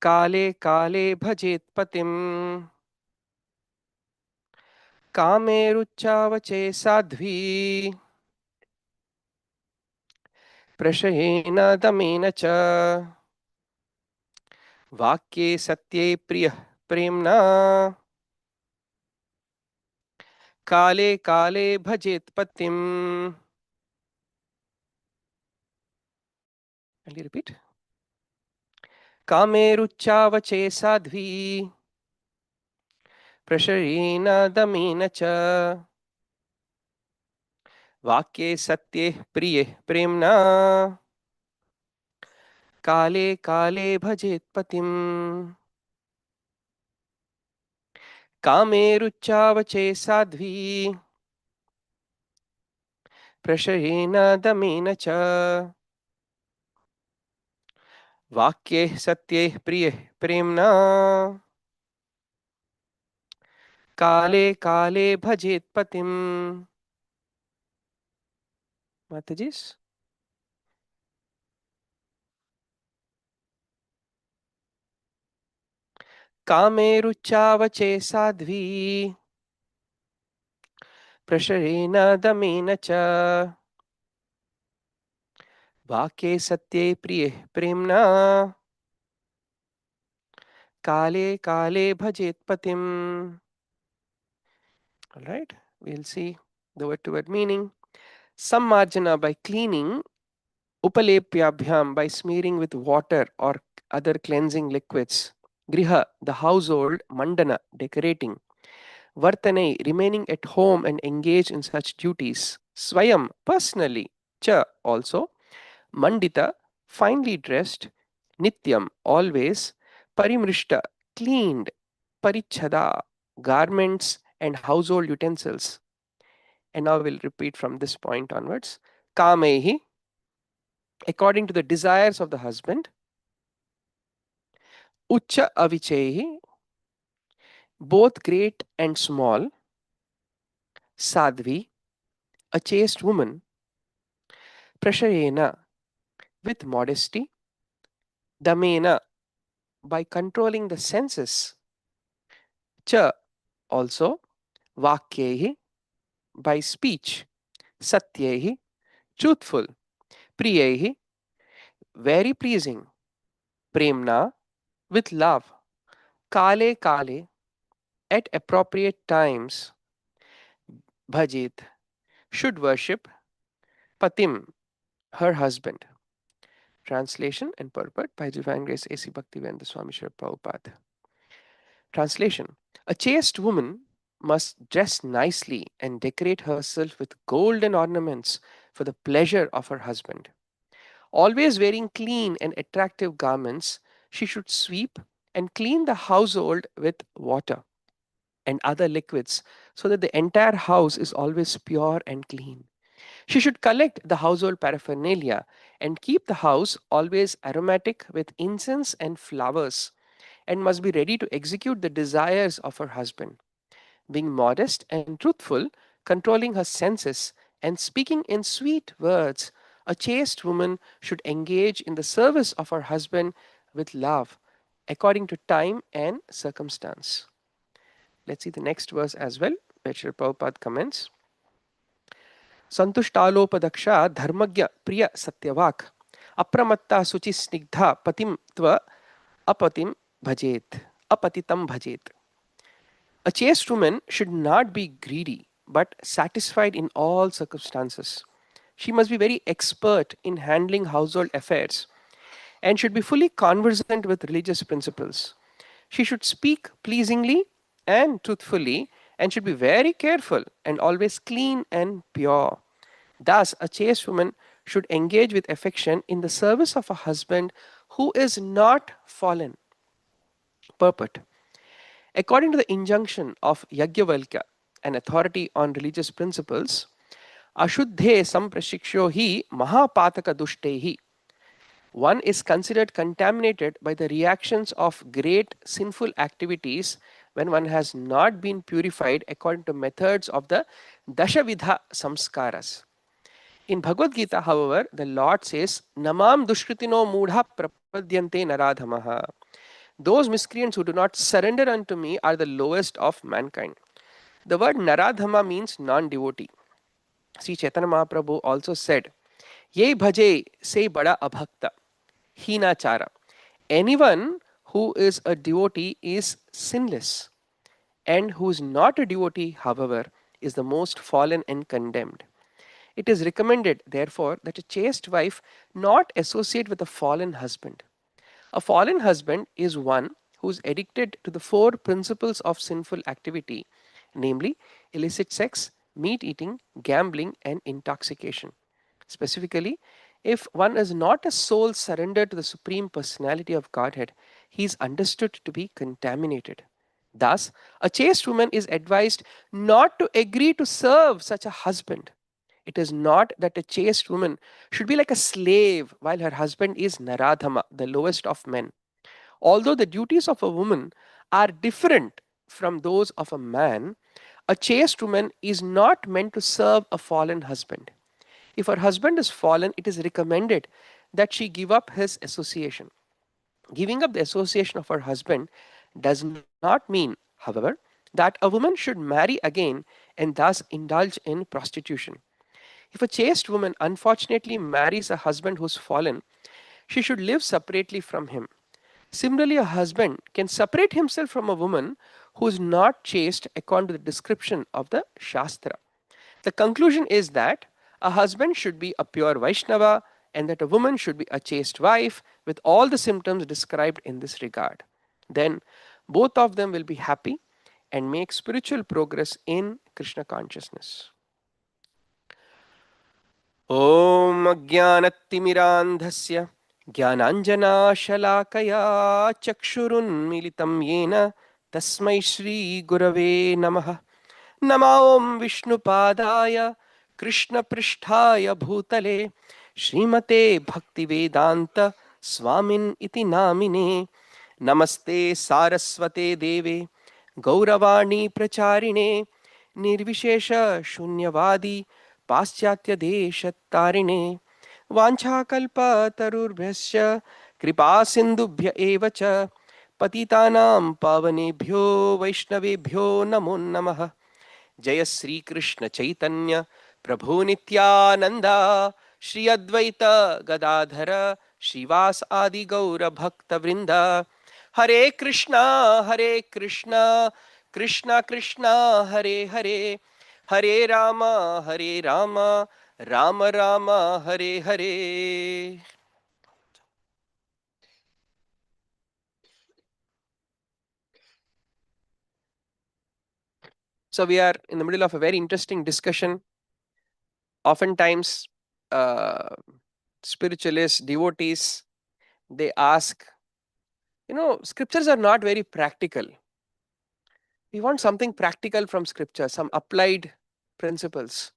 काले काले भजेत पतिम कामेरुच्चावचे साध्वी प्रशयेन दमेन च वाक्ये सत्ये प्रियः प्रेम्णा काले काले भजेत पतिम. I'll repeat. कामेरुच्चावचे साध्वी प्रशयेन दमेन च वाक्ये सत्ये प्रिये प्रेम्णा काले काले भजेत पतिम. कामेरुच्चावचे साध्वी प्रशयेन दमेन च वाक्ये सत्ये प्रिये प्रेम्णा काले काले भजेत पतिम. माताजी's. कामेरुच्चावचे साध्वी प्रशयेन दमेन च वाक्ये सत्ये प्रिये प्रेम्णा काले काले भजेत पतिम. All right, we'll see the word to word meaning. Sammarjana by cleaning, upalepyabhyam by smearing with water or other cleansing liquids, griha the household, mandana decorating, vartane remaining at home and engaged in such duties, swayam personally, cha also, mandita finely dressed, nityam always, parimrishta cleaned, parichhada garments and household utensils. And now we'll repeat from this point onwards. Kamehi, according to the desires of the husband. Ucha avichehi, both great and small. Sadhvi, a chaste woman. Prashayena, with modesty. Damena, by controlling the senses. Cha, also. Vakyehi, by speech. Satyehi, truthful. Priyehi, very pleasing. Premna, with love. Kale kale, at appropriate times. Bhajit, should worship. Patim, her husband. Translation and purport by Divine Grace A.C. Bhaktivedanta Swami Srila Prabhupada. Translation: a chaste woman must dress nicely and decorate herself with golden ornaments for the pleasure of her husband. Always wearing clean and attractive garments, she should sweep and clean the household with water and other liquids so that the entire house is always pure and clean. She should collect the household paraphernalia and keep the house always aromatic with incense and flowers, and must be ready to execute the desires of her husband. Being modest and truthful, controlling her senses, and speaking in sweet words, a chaste woman should engage in the service of her husband with love, according to time and circumstance. Let's see the next verse as well, where Srila Prabhupada comments. Santushtalopadaksha dharmagya priya satyavak apramatta suchi snigdha patim tva apatim bhajet apatitam bhajet. A chaste woman should not be greedy but satisfied in all circumstances. She must be very expert in handling household affairs and should be fully conversant with religious principles. She should speak pleasingly and truthfully and should be very careful and always clean and pure. Thus, a chaste woman should engage with affection in the service of a husband who is not fallen. Purport. According to the injunction of Yajnavalkya, an authority on religious principles, Ashuddhe samprashiksho hi mahapataka dushtehi. One is considered contaminated by the reactions of great sinful activities when one has not been purified according to methods of the Dashavidha samskaras. In Bhagavad Gita, however, the Lord says, Namam dushkritino mudha prapadyante naradhamaha. Those miscreants who do not surrender unto me are the lowest of mankind. The word Naradhama means non devotee. Sri Chaitanya Mahaprabhu also said, Ye bhaje se bada abhakta, hinachara. Anyone who is a devotee is sinless, and who is not a devotee, however, is the most fallen and condemned. It is recommended, therefore, that a chaste wife not associate with a fallen husband. A fallen husband is one who is addicted to the four principles of sinful activity, namely illicit sex, meat eating, gambling, and intoxication. Specifically, if one is not a soul surrendered to the Supreme Personality of Godhead, he is understood to be contaminated. Thus, a chaste woman is advised not to agree to serve such a husband. It is not that a chaste woman should be like a slave while her husband is Naradhama, the lowest of men. Although the duties of a woman are different from those of a man, a chaste woman is not meant to serve a fallen husband. If her husband is fallen, it is recommended that she give up his association. Giving up the association of her husband does not mean, however, that a woman should marry again and thus indulge in prostitution. If a chaste woman unfortunately marries a husband who's fallen, she should live separately from him. Similarly, a husband can separate himself from a woman who is not chaste according to the description of the Shastra. The conclusion is that a husband should be a pure Vaishnava and that a woman should be a chaste wife with all the symptoms described in this regard. Then both of them will be happy and make spiritual progress in Krishna consciousness. ॐ अज्ञानतिमिरान्धस्य ज्ञानाञ्जनाशलाकया चक्षुरुन्मिलितं येन तस्मै श्रीगुरवे नमः नमो विष्णुपादाय कृष्णपृष्ठाय भूतले श्रीमते भक्तिवेदान्त स्वामिन् इति नामिने नमस्ते सारस्वते देवे गौरवाणी प्रचारिणे निर्विशेष शून्यवादी पाश्चात्य देशतारिणे वाञ्छाकल्पतरुर्भ्यश्च कृपा सिन्धुभ्य एव च पतितानां पावनेभ्यो वैष्णवेभ्यो नमो नमः जय श्री कृष्ण चैतन्य प्रभु नित्यानंद श्री अद्वैत गदाधर श्रीवास आदि गौर भक्त वृंद हरे Krishna Krishna Krishna Hare Hare Hare Ram Ram Ram Hare Hare. So we are in the middle of a very interesting discussion. Oftentimes, spiritualists, devotees, they ask, scriptures are not very practical. We want something practical from scripture, some applied principles.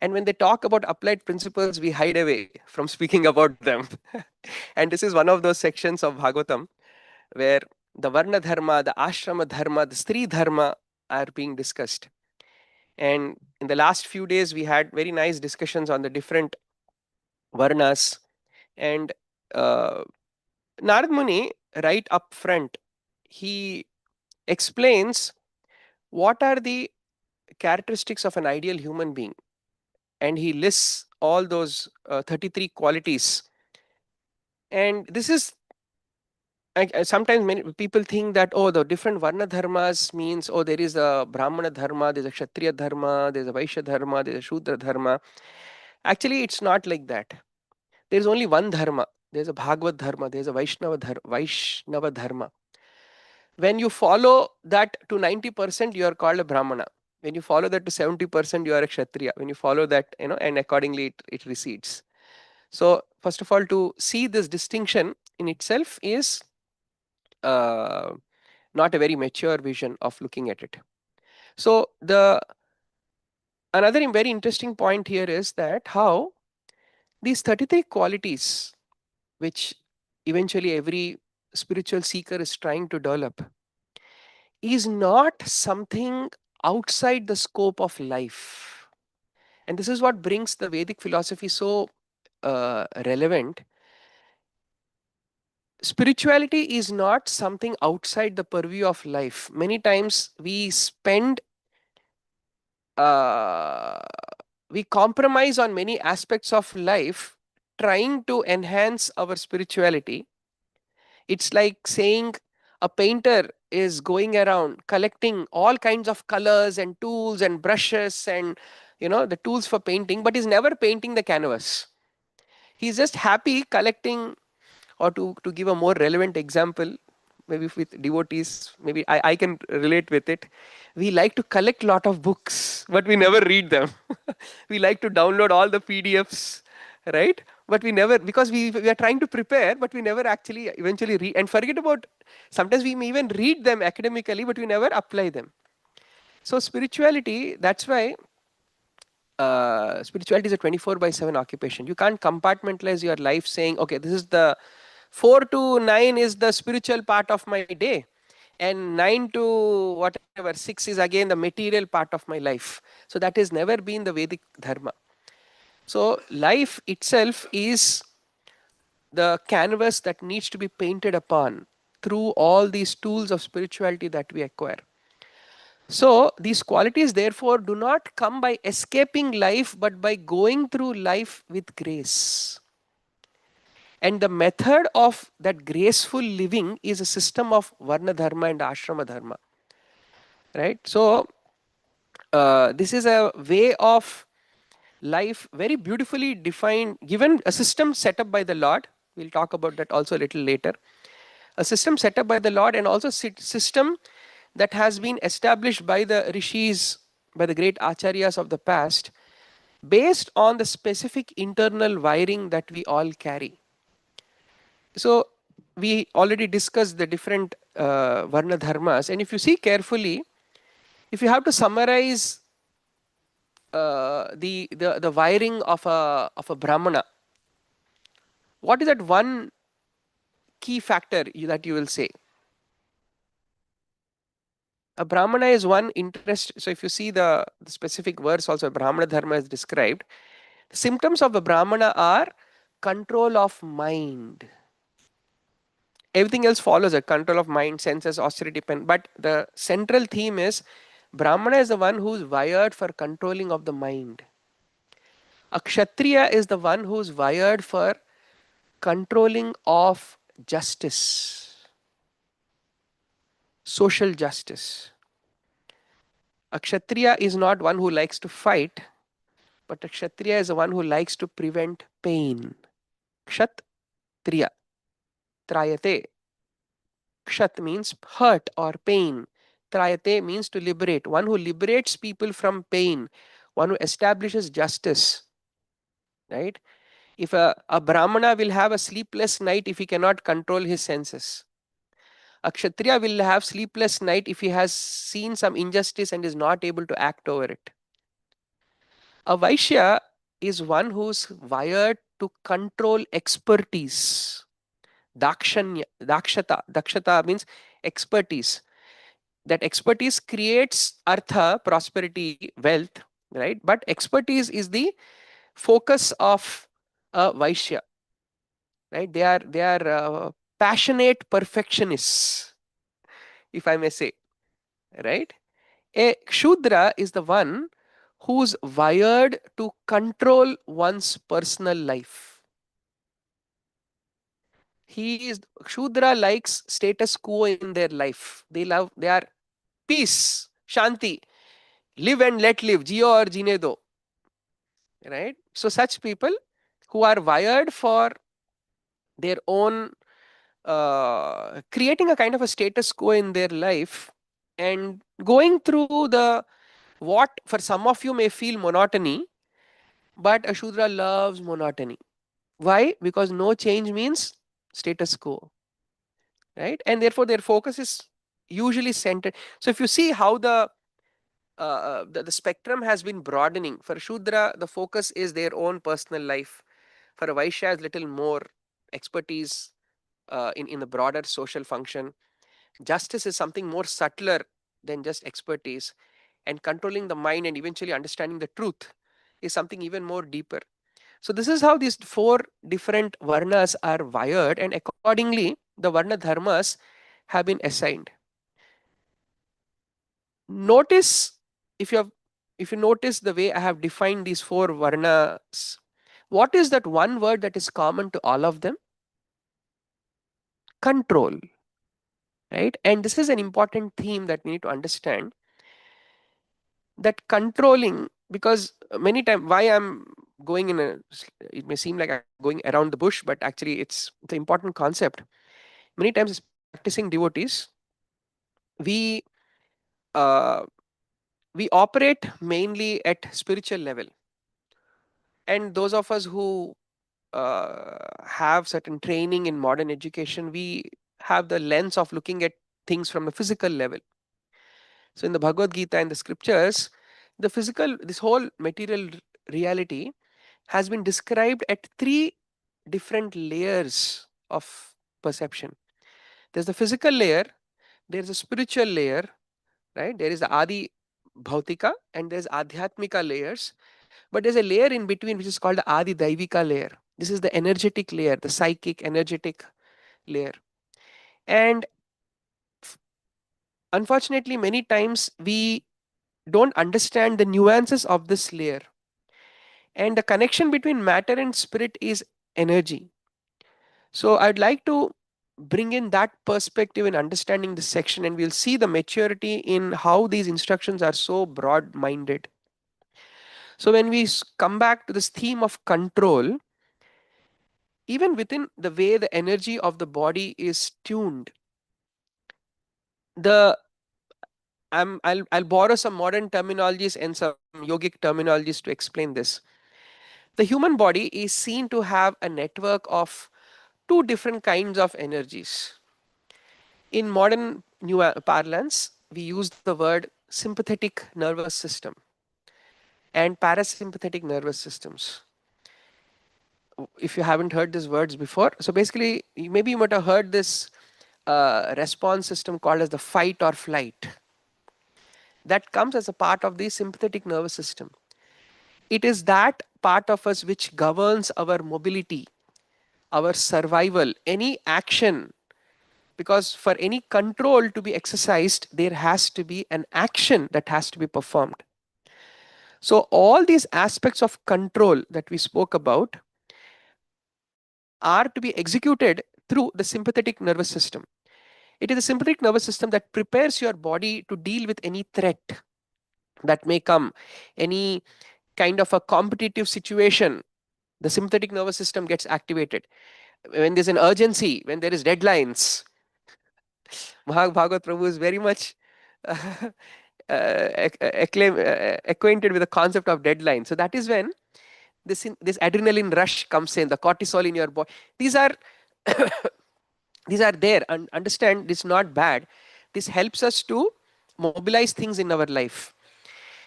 And when they talk about applied principles, we hide away from speaking about them. And this is one of those sections of Bhagavatam where the Varna Dharma, the Ashrama Dharma, the Stri Dharma are being discussed. And in the last few days, we had very nice discussions on the different Varnas. And uh, Narad Muni, right up front, he explains what are the characteristics of an ideal human being, and he lists all those 33 qualities. And this is sometimes many people think that, oh, the different varna dharmas means, oh, there is a brahmana dharma, there's a kshatriya dharma, there's a vaishya dharma, there's a shudra dharma. Actually, it's not like that. There's only one dharma. There's a bhagavad dharma, there's a vaishnava dharma. When you follow that to 90%, you are called a brahmana. When you follow that to 70%, you are a kshatriya. When you follow that, and accordingly it recedes. So first of all, to see this distinction in itself is uh, not a very mature vision of looking at it. So the another very interesting point here is that how these 33 qualities, which eventually every spiritual seeker is trying to develop, is not something outside the scope of life. And this is what brings the Vedic philosophy so relevant. spirituality is not something outside the purview of life. Many times uh, we compromise on many aspects of life trying to enhance our spirituality. It's like saying a painter is going around collecting all kinds of colors and tools and brushes and the tools for painting, but is never painting the canvas. He's just happy collecting. Or to give a more relevant example, maybe with devotees, maybe I can relate with it. We like to collect lot of books, but we never read them. We like to download all the PDFs, right? But we never, because we are trying to prepare, but we never actually eventually read, and forget about, sometimes we may even read them academically, but we never apply them. So spirituality, that's why spirituality is a 24 by 7 occupation. You can't compartmentalize your life saying, okay, this is the 4 to 9 is the spiritual part of my day, and 9 to whatever 6 is again the material part of my life. So that has never been the Vedic dharma. So life itself is the canvas that needs to be painted upon through all these tools of spirituality that we acquire. So these qualities therefore do not come by escaping life, but by going through life with grace. And the method of that graceful living is a system of Varna Dharma and Ashrama Dharma. Right? So this is a way of life very beautifully defined, given a system set up by the Lord. We'll talk about that also a little later. A system set up by the Lord, and also system that has been established by the rishis, by the great acharyas of the past, based on the specific internal wiring that we all carry. So we already discussed the different varna dharmas, and if you see carefully, if you have to summarize the wiring of a brahmana, what is that one key factor that you will say? A brahmana is one interest. So if you see the specific verse also, brahmana dharma is described. The symptoms of a brahmana are control of mind. Everything else follows a control of mind, senses, austerity, pen. But the central theme is brahmana is the one who's wired for controlling of the mind. A kshatriya is the one who's wired for controlling of justice, social justice. A kshatriya is not one who likes to fight, but a kshatriya is the one who likes to prevent pain. Kshatriya, trayate. Kshat means hurt or pain. Trayate means to liberate. One who liberates people from pain. One who establishes justice. Right? If a brahmana will have a sleepless night if he cannot control his senses. A kshatriya will have sleepless night if he has seen some injustice and is not able to act over it. A vaishya is one who's wired to control expertise. Dakshata means expertise. That expertise creates artha, prosperity, wealth, right? But expertise is the focus of a vaishya, right? They are passionate perfectionists, if I may say, right? A Shudra is the one who's wired to control one's personal life. He is Shudra likes status quo in their life. They are peace, shanti, live and let live, jio or jine do. Right? So such people who are wired for their own creating a kind of a status quo in their life and going through the what for some of you may feel monotony, but a Shudra loves monotony. Why? Because no change means status quo, right? And therefore their focus is usually centered. So if you see how the spectrum has been broadening, for Shudra the focus is their own personal life. For a Vaishya is little more expertise in the broader social function. Justice is something more subtler than just expertise, and controlling the mind and eventually understanding the truth is something even more deeper. So this is how these four different varnas are wired, and accordingly the Varna Dharmas have been assigned. Notice, if you have if you notice the way I have defined these four Varnas, what is that one word that is common to all of them? Control, right? And this is an important theme that we need to understand, that controlling, because many times, why I'm going in a, it may seem like I'm going around the bush, but actually it's an important concept. Many times as practicing devotees, we uh, we operate mainly at spiritual level, and those of us who have certain training in modern education, we have the lens of looking at things from a physical level. So in the Bhagavad Gita and the scriptures, the physical, this whole material reality has been described at three different layers of perception. There's the physical layer, there's a spiritual layer, right? There is the Adi Bhautika and there's Adhyatmika layers, but there's a layer in between which is called the Adi Daivika layer. This is the energetic layer, the psychic energetic layer. And unfortunately, many times we don't understand the nuances of this layer. And the connection between matter and spirit is energy. So I'd like to bring in that perspective in understanding this section, and we'll see the maturity in how these instructions are so broad minded. So when we come back to this theme of control, even within the way the energy of the body is tuned, the I'll borrow some modern terminologies and some yogic terminologies to explain this. The human body is seen to have a network of two different kinds of energies. In modern new parlance, we use the word sympathetic nervous system and parasympathetic nervous systems. If you haven't heard these words before, so basically, maybe you might have heard this response system called as the fight or flight, that comes as a part of the sympathetic nervous system. It is that part of us which governs our mobility, our survival, any action, because for any control to be exercised, there has to be an action that has to be performed. So, all these aspects of control that we spoke about are to be executed through the sympathetic nervous system. It is the sympathetic nervous system that prepares your body to deal with any threat that may come, any kind of a competitive situation. The sympathetic nervous system gets activated. When there's an urgency, when there is deadlines, Bhagavad Prabhu is very much acquainted with the concept of deadline. So that is when this adrenaline rush comes in, the cortisol in your body. These are these are there, and understand this is not bad. This helps us to mobilize things in our life.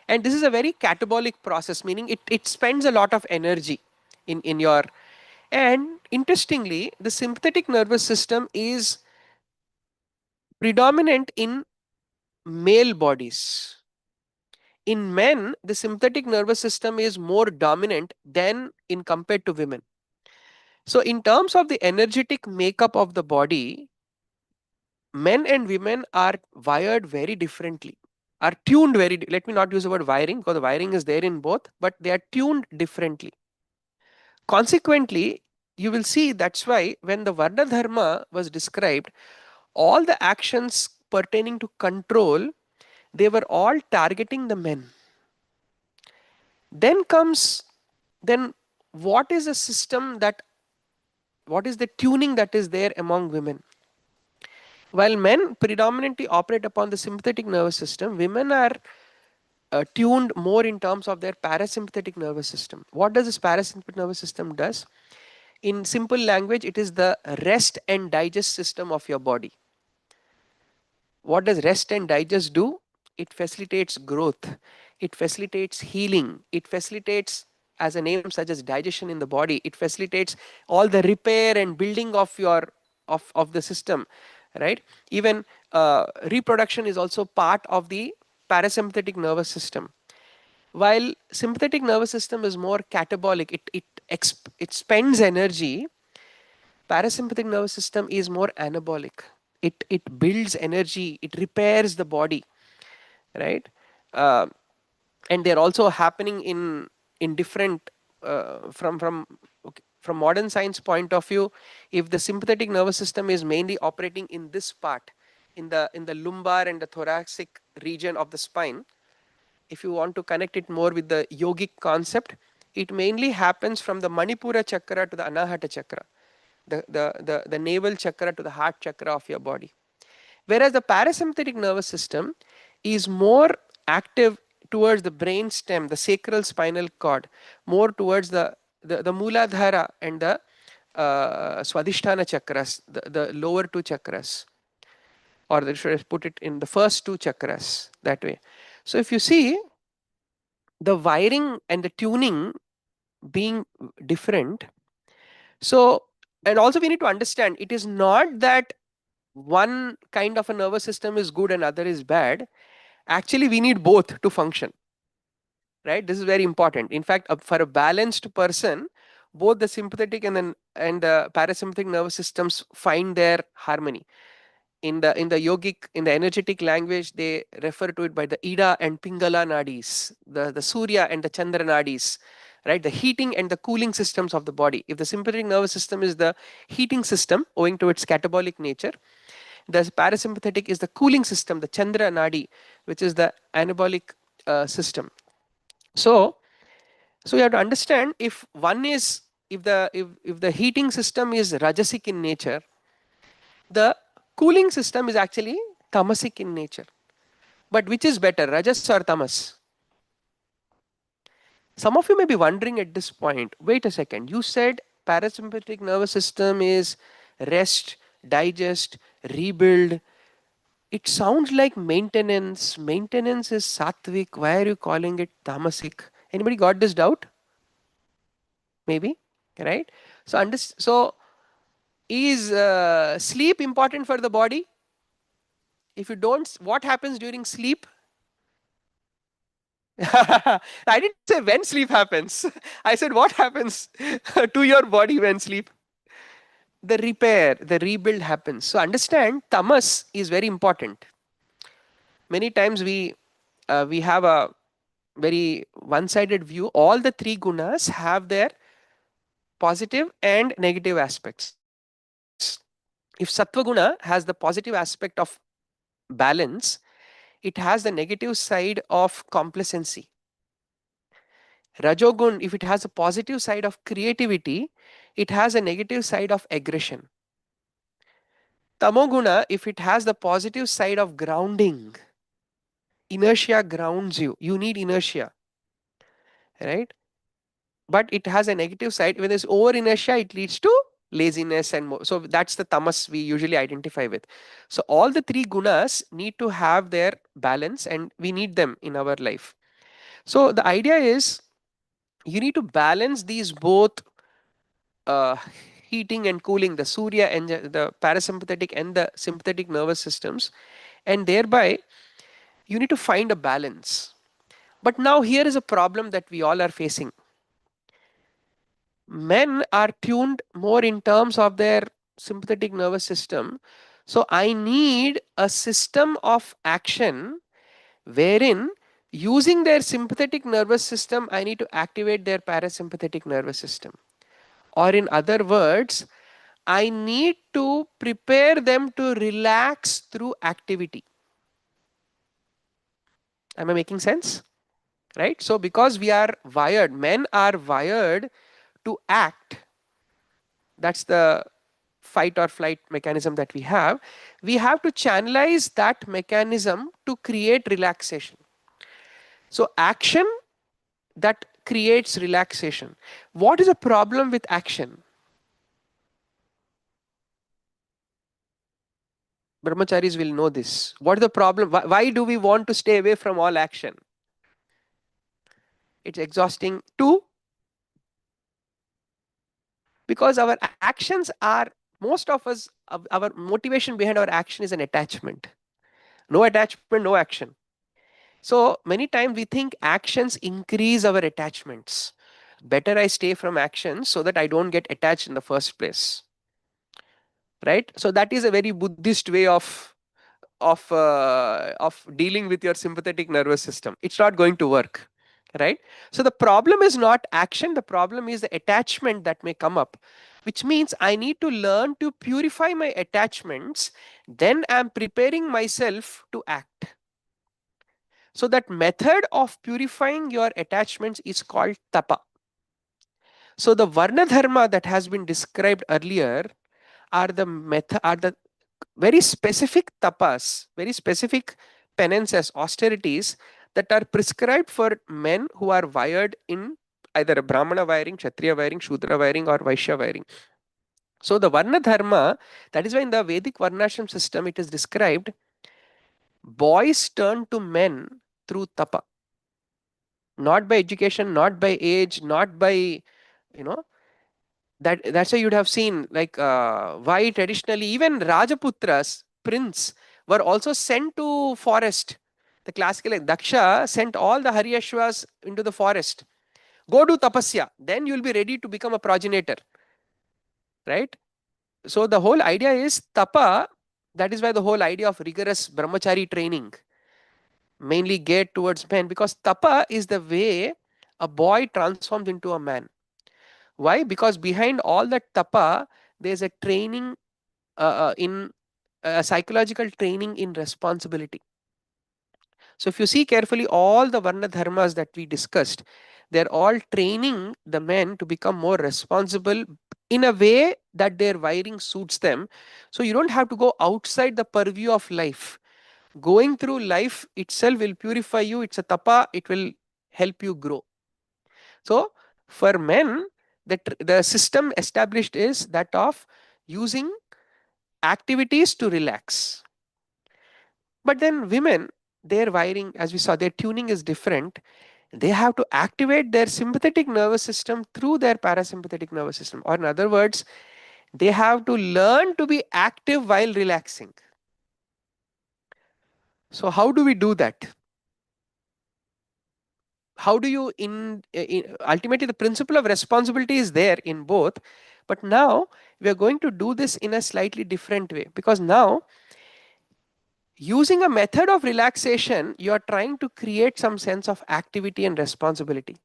And this is a very catabolic process, meaning it spends a lot of energy in your. And interestingly, the sympathetic nervous system is predominant in male bodies. In men, the sympathetic nervous system is more dominant than in compared to women. So in terms of the energetic makeup of the body, men and women are wired very differently, are tuned let me not use the word wiring because the wiring is there in both, but they are tuned differently. Consequently, you will see that's why when the Varna Dharma was described, all the actions pertaining to control, they were all targeting the men. Then comes, then what is a system that, what is the tuning that is there among women? While men predominantly operate upon the sympathetic nervous system, women are tuned more in terms of their parasympathetic nervous system. What does this parasympathetic nervous system does? In simple language, it is the rest and digest system of your body. What does rest and digest do? It facilitates growth, it facilitates healing, it facilitates, as a name such as digestion in the body, it facilitates all the repair and building of your of the system, right? Even reproduction is also part of the parasympathetic nervous system. While sympathetic nervous system is more catabolic, it spends energy Parasympathetic nervous system is more anabolic. It builds energy, it repairs the body, right? Uh, and they're also happening in different okay, from modern science point of view. If the sympathetic nervous system is mainly operating in this part, in the lumbar and the thoracic region of the spine, if you want to connect it more with the yogic concept, it mainly happens from the Manipura chakra to the Anahata chakra, the navel chakra to the heart chakra of your body. Whereas the parasympathetic nervous system is more active towards the brain stem, the sacral spinal cord, more towards the Mooladhara and the Swadhisthana chakras, the lower two chakras, or they should I put it in the first two chakras that way. So if you see the wiring and the tuning being different, so and also we need to understand it is not that one kind of a nervous system is good and other is bad. Actually we need both to function, right? This is very important. In fact, for a balanced person, both the sympathetic and the parasympathetic nervous systems find their harmony. In the yogic, in the energetic language, they refer to it by the Ida and Pingala nadis, the Surya and the Chandra nadis, right? The heating and the cooling systems of the body. If the sympathetic nervous system is the heating system owing to its catabolic nature, the parasympathetic is the cooling system, the Chandra nadi, which is the anabolic system. So so you have to understand, if one is, if the heating system is rajasic in nature, the cooling system is actually tamasic in nature. But which is better, rajas or tamas? Some of you may be wondering at this point, wait a second, you said parasympathetic nervous system is rest, digest, rebuild. It sounds like maintenance. Maintenance is sattvic. Why are you calling it tamasic? Anybody got this doubt? Maybe, right? So is sleep important for the body? If you don't, what happens during sleep? I didn't say when sleep happens. I said what happens to your body when sleep. The repair, the rebuild happens. So understand, tamas is very important. Many times we have a very one-sided view. All the three gunas have their positive and negative aspects. If sattva guna has the positive aspect of balance, it has the negative side of complacency. Rajogun, if it has a positive side of creativity, it has a negative side of aggression. Tamoguna, if it has the positive side of grounding, inertia grounds you. You need inertia, right? But it has a negative side. When there's over inertia, it leads to laziness and more. So that's the tamas we usually identify with. So all the three gunas need to have their balance, and we need them in our life. So the idea is you need to balance these both, uh, heating and cooling, the surya and the parasympathetic and the sympathetic nervous systems, and thereby you need to find a balance. But now here is a problem that we all are facing. Men are tuned more in terms of their sympathetic nervous system. So I need a system of action wherein, using their sympathetic nervous system, I need to activate their parasympathetic nervous system. Or in other words, I need to prepare them to relax through activity. Am I making sense? Right? So because we are wired, men are wired to act. That's the fight or flight mechanism that we have. We have to channelize that mechanism to create relaxation. So action that creates relaxation. What is the problem with action? Brahmacharis will know this. What is the problem? Why do we want to stay away from all action? It's exhausting. Two, because our actions are, most of us, our motivation behind our action is an attachment. No attachment, no action. So many times we think actions increase our attachments. Better I stay from actions so that I don't get attached in the first place. right? So that is a very Buddhist way of dealing with your sympathetic nervous system. It's not going to work, right? So the problem is not action, the problem is the attachment that may come up, which means I need to learn to purify my attachments, then I'm preparing myself to act. So that method of purifying your attachments is called tapa. So the varna dharma that has been described earlier are the very specific tapas, very specific penances, austerities that are prescribed for men who are wired in either a Brahmana wiring, Kshatriya wiring, Shudra wiring, or Vaishya wiring. So the Varna Dharma, that is why in the Vedic Varnashram system it is described, boys turn to men through tapa, not by education, not by age, not by, that's why you'd have seen like why traditionally even Rajaputras, prince, were also sent to forest. The classical like Daksha sent all the Haryashvas into the forest. Go do tapasya, then you'll be ready to become a progenitor, right? So the whole idea is tapa. That is why the whole idea of rigorous brahmachari training mainly geared towards men, because tapa is the way a boy transforms into a man. Why? Because behind all that tapa, there's a training in psychological training in responsibility. So if you see carefully, all the varna dharmas that we discussed, they're all training the men to become more responsible in a way that their wiring suits them. So you don't have to go outside the purview of life. Going through life itself will purify you. It's a tapa, it will help you grow. So for men, the system established is that of using activities to relax. But then women, their wiring, as we saw, their tuning is different. They have to activate their sympathetic nervous system through their parasympathetic nervous system. Or in other words, they have to learn to be active while relaxing. So how do we do that? How do you ultimately the principle of responsibility is there in both, but now we are going to do this in a slightly different way, because now using a method of relaxation, you are trying to create some sense of activity and responsibility.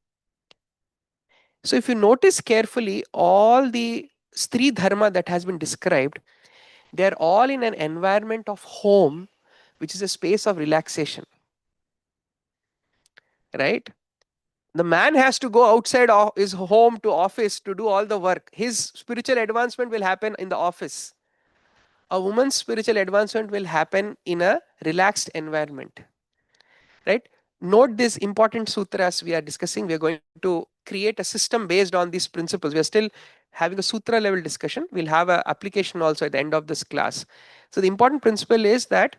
So if you notice carefully, all the Stri Dharma that has been described, they are all in an environment of home, which is a space of relaxation, right? The man has to go outside of his home to office to do all the work. His spiritual advancement will happen in the office. A woman's spiritual advancement will happen in a relaxed environment, right? Note these important sutras we are discussing. We are going to create a system based on these principles. We are still having a sutra level discussion. We'll have an application also at the end of this class. So the important principle is that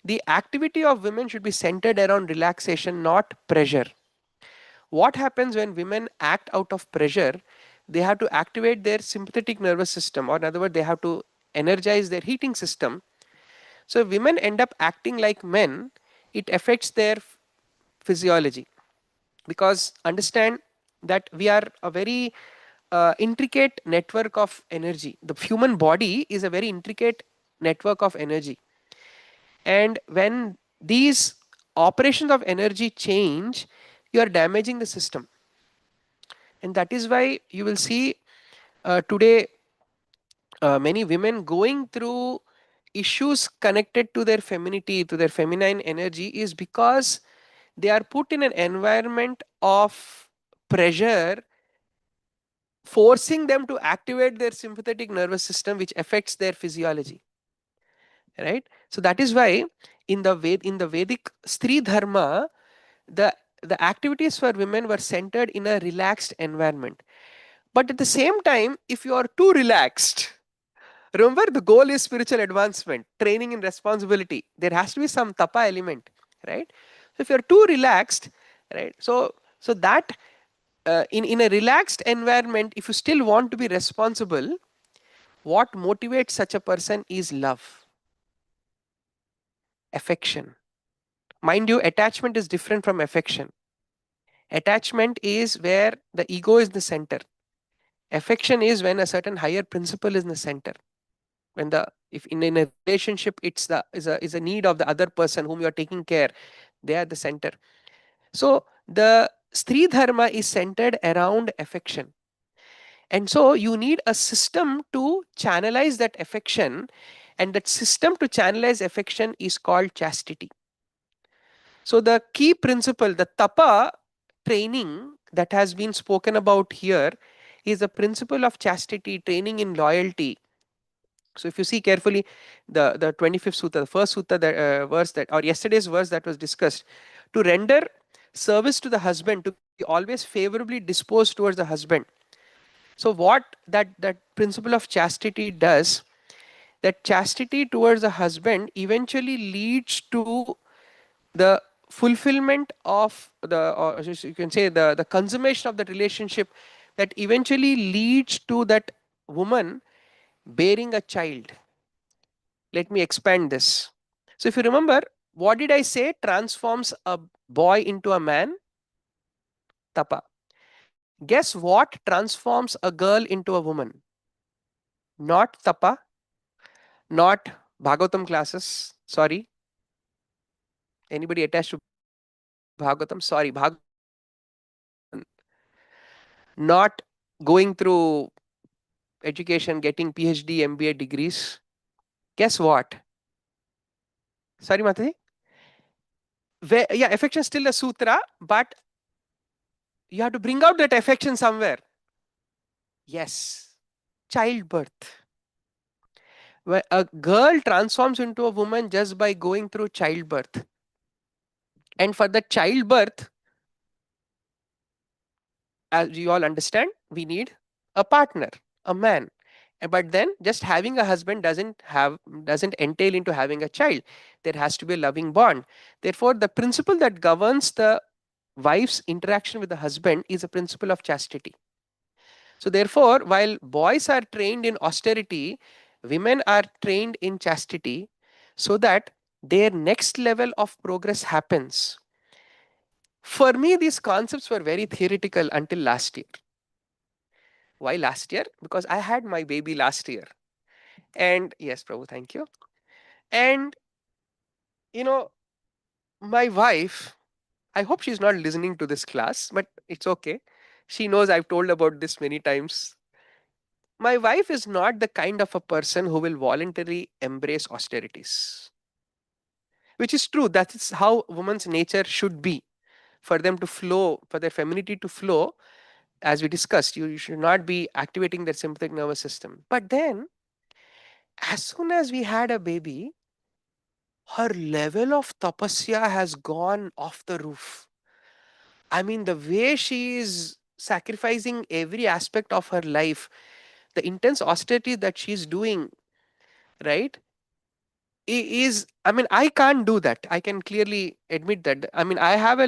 the activity of women should be centered around relaxation, not pressure. What happens when women act out of pressure? They have to activate their sympathetic nervous system, or in other words, they have to energize their heating system. So if women end up acting like men, it affects their physiology. Because understand that we are a very intricate network of energy. The human body is a very intricate network of energy, and when these operations of energy change, you are damaging the system. And that is why you will see today many women going through issues connected to their femininity, to their feminine energy, is because they are put in an environment of pressure, forcing them to activate their sympathetic nervous system, which affects their physiology, right? So that is why in the Vedic Stri Dharma, the the activities for women were centered in a relaxed environment. But at the same time, if you are too relaxed, remember the goal is spiritual advancement, training in responsibility, there has to be some tapa element, right? So if you're too relaxed, right, so that in a relaxed environment, if you still want to be responsible, what motivates such a person is love, affection. Mind you, attachment is different from affection. Attachment is where the ego is the center. Affection is when a certain higher principle is in the center. When the if in a relationship, it's the is a need of the other person whom you are taking care, they are the center. So the Stri Dharma is centered around affection. And so you need a system to channelize that affection, and that system to channelize affection is called chastity. So the key principle, the tapa training that has been spoken about here, is the principle of chastity, training in loyalty. So if you see carefully, the 25th sutta, the first sutta, that verse that, or yesterday's verse that was discussed, to render service to the husband, to be always favorably disposed towards the husband. So what that principle of chastity does, that chastity towards the husband eventually leads to the fulfillment of the, or you can say the consummation of that relationship, that eventually leads to that woman bearing a child. Let me expand this. So if you remember, what did I say transforms a boy into a man? Tapa. Guess what transforms a girl into a woman? Not tapa, not Bhagavatam classes. Sorry, anybody attached to Bhagavatam? Sorry, not going through education, getting PhD, MBA degrees. Guess what? Sorry, Mataji. Yeah, affection is still a sutra, but you have to bring out that affection somewhere. Yes, childbirth. Where a girl transforms into a woman just by going through childbirth. And for the childbirth, as you all understand, we need a partner, a man. But then just having a husband doesn't entail into having a child. There has to be a loving bond. Therefore, the principle that governs the wife's interaction with the husband is a principle of chastity. So therefore, while boys are trained in austerity, women are trained in chastity, so that their next level of progress happens. For me, these concepts were very theoretical until last year. Why last year? Because I had my baby last year. And yes, Prabhu, thank you. And you know, my wife, I hope she's not listening to this class, but it's okay. She knows I've told about this many times. My wife is not the kind of a person who will voluntarily embrace austerities, which is true. That is how woman's nature should be. For them to flow, for their femininity to flow, as we discussed, you should not be activating their sympathetic nervous system. But then, as soon as we had a baby, her level of tapasya has gone off the roof. I mean, the way she is sacrificing every aspect of her life, the intense austerity that she's doing, right? Is, I mean, I can't do that. I can clearly admit that. I mean, I have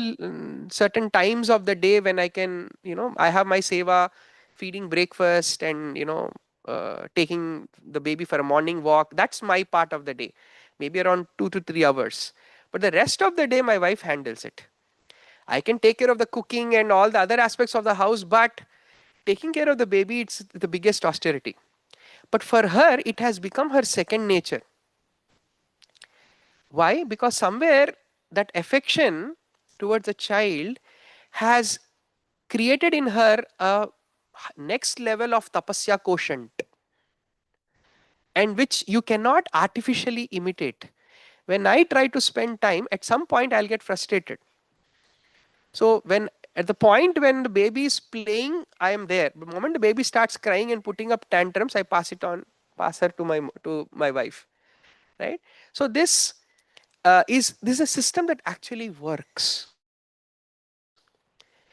certain times of the day when I can, I have my seva, feeding breakfast, and taking the baby for a morning walk. That's my part of the day, maybe around 2 to 3 hours. But the rest of the day my wife handles it. I can take care of the cooking and all the other aspects of the house, but taking care of the baby, it's the biggest austerity. But for her, it has become her second nature. Why? Because somewhere that affection towards a child has created in her a next level of tapasya quotient, and which you cannot artificially imitate. When I try to spend time, at some point I'll get frustrated. So when at the point when the baby is playing, I am there. The moment the baby starts crying and putting up tantrums, I pass her to my wife, right? So this is a system that actually works,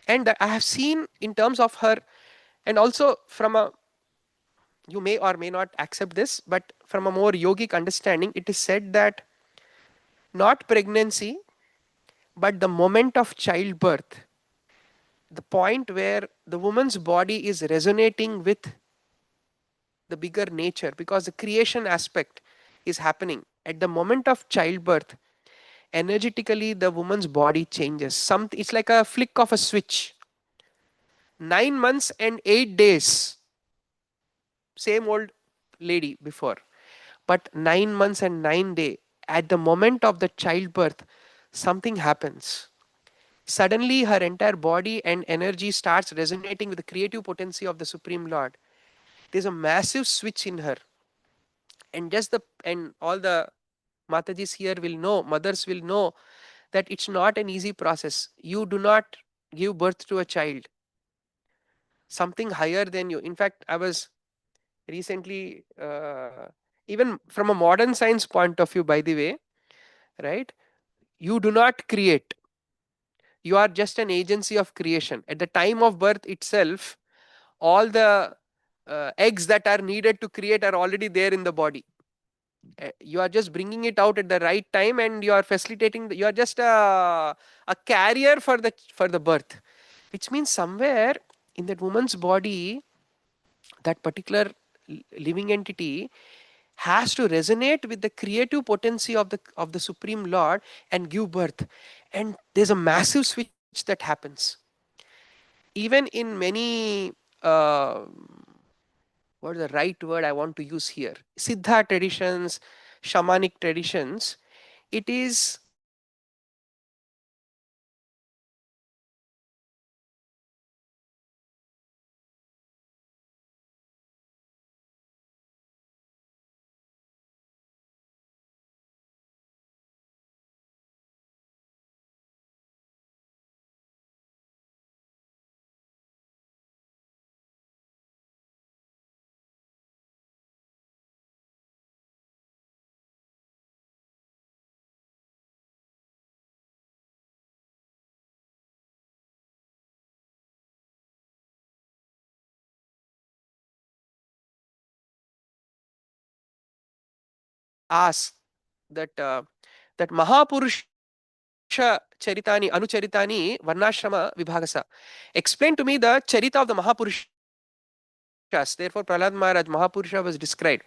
and I have seen in terms of her, and also from a, you may or may not accept this, but from a more yogic understanding, it is said that not pregnancy, but the moment of childbirth, the point where the woman's body is resonating with the bigger nature, because the creation aspect is happening at the moment of childbirth. Energetically, the woman's body changes. It's like a flick of a switch. 9 months and 8 days, same old lady before. But 9 months and 9 days, at the moment of the childbirth, something happens. Suddenly, her entire body and energy starts resonating with the creative potency of the Supreme Lord. There's a massive switch in her, and all the Matajis here will know, mothers will know that it's not an easy process. You do not give birth to a child, something higher than you. In fact, I was recently, even from a modern science point of view, by the way, right? You do not create, you are just an agency of creation. At the time of birth itself, all the eggs that are needed to create are already there in the body. You are just bringing it out at the right time, and you are facilitating you are just a carrier for the birth, which means somewhere in that woman's body, that particular living entity has to resonate with the creative potency of the Supreme Lord and give birth. And there's a massive switch that happens. Even in many what is the right word I want to use here, Siddha traditions, shamanic traditions, it is asked that that Mahapurusha Charitani, Anucharitani, Varnashrama Vibhagasa. Explain to me the Charita of the Mahapurushas. Therefore, Prahlad Maharaj, Mahapurusha, was described.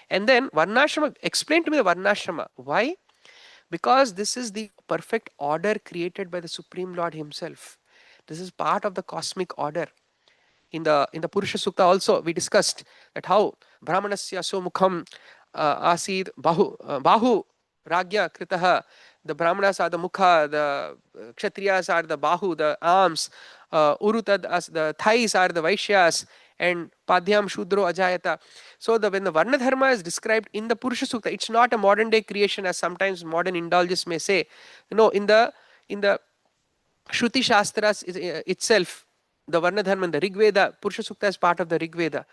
And then Varnashrama, explain to me the Varnashrama. Why? Because this is the perfect order created by the Supreme Lord Himself. This is part of the cosmic order. In the Purusha Sukta also we discussed that how Brahmanasya Somukham Asid Bahu Ragya Kritaha. The Brahmanas are the Mukha, the Kshatriyas are the Bahu, the arms, Urutad as the thighs are the Vaishyas, and Padhyam Shudro Ajayata. So when the Varna Dharma is described in the Purusha Sukta, it's not a modern day creation as sometimes modern indulgence may say. No, in the Shruti Shastras itself, the Varna Dharma, the Rig Veda, Purusha Sukta is part of the Rig Veda,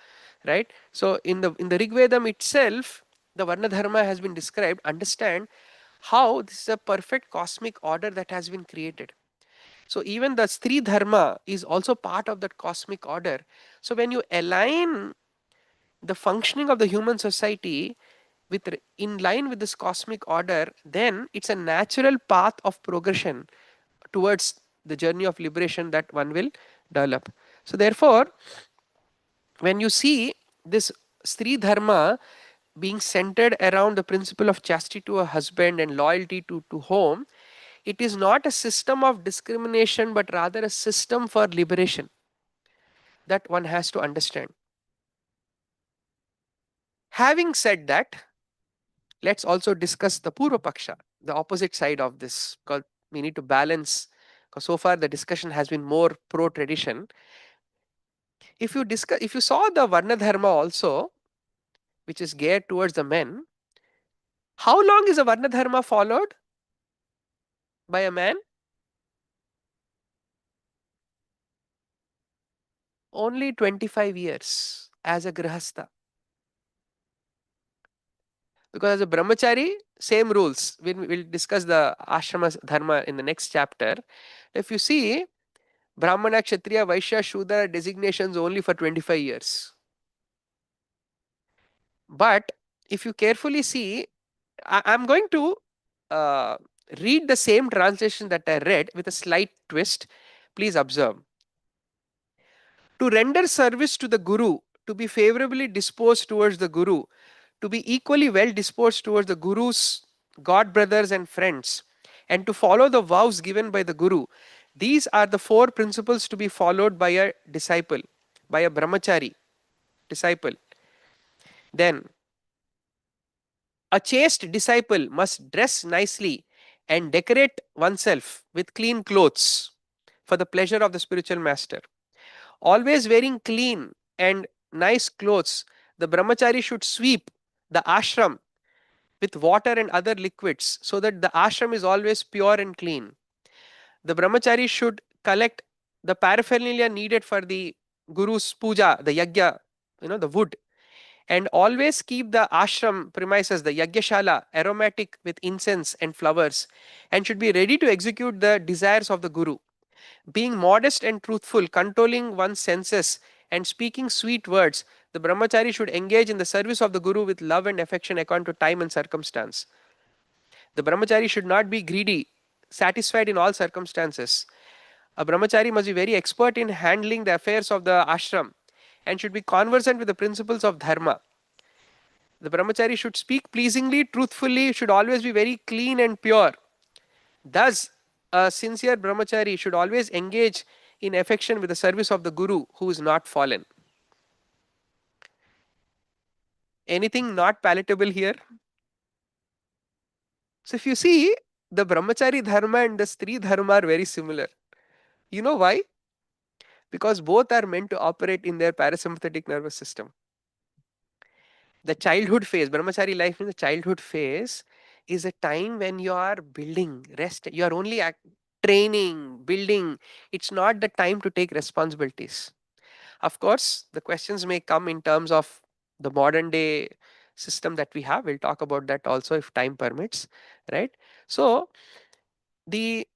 right? So in the Rig Vedam itself, the Varna Dharma has been described. Understand how this is a perfect cosmic order that has been created. So even the Stri Dharma is also part of that cosmic order. So when you align the functioning of the human society in line with this cosmic order, then it's a natural path of progression towards the journey of liberation that one will develop. So therefore, when you see this Stri Dharma being centered around the principle of chastity to a husband and loyalty to home, it is not a system of discrimination but rather a system for liberation that one has to understand. Having said that, let's also discuss the Purva Paksha, the opposite side of this, because we need to balance. Because so far the discussion has been more pro tradition. If you saw the Varna Dharma also, which is geared towards the men, how long is a Varna Dharma followed by a man? Only 25 years as a Grihastha. Because as a Brahmachari, same rules. We'll discuss the Ashrama Dharma in the next chapter. If you see, Brahmana, Kshatriya, Vaishya, Shudra designations only for 25 years. But if you carefully see, I'm going to uh, read the same translation that I read with a slight twist. Please observe. To render service to the Guru, to be favorably disposed towards the Guru, to be equally well disposed towards the Guru's God brothers and friends, and to follow the vows given by the Guru. These are the four principles to be followed by a disciple, by a brahmachari disciple. Then A chaste disciple must dress nicely and decorate oneself with clean clothes for the pleasure of the spiritual master. Always wearing clean and nice clothes, the brahmachari should sweep the ashram with water and other liquids so that the ashram is always pure and clean. The brahmachari should collect the paraphernalia needed for the guru's puja, the yagya, the wood, and always keep the ashram premises, the yagyashala, aromatic with incense and flowers, and should be ready to execute the desires of the guru. Being modest and truthful, controlling one's senses, and speaking sweet words, the brahmachari should engage in the service of the guru with love and affection according to time and circumstance. The brahmachari should not be greedy, satisfied in all circumstances. A brahmachari must be very expert in handling the affairs of the ashram and should be conversant with the principles of dharma. The brahmachari should speak pleasingly, truthfully, should always be very clean and pure. Thus, a sincere brahmachari should always engage in affection with the service of the guru who is not fallen. Anything not palatable here? So, if you see, the brahmachari dharma and the stri dharma are very similar. You know why? Because both are meant to operate in their parasympathetic nervous system. The childhood phase, brahmachari life in the childhood phase, is a time when you are building, rest, you are only training, building. It's not the time to take responsibilities. Of course, the questions may come in terms of the modern day system that we have. We'll talk about that also if time permits, right? So the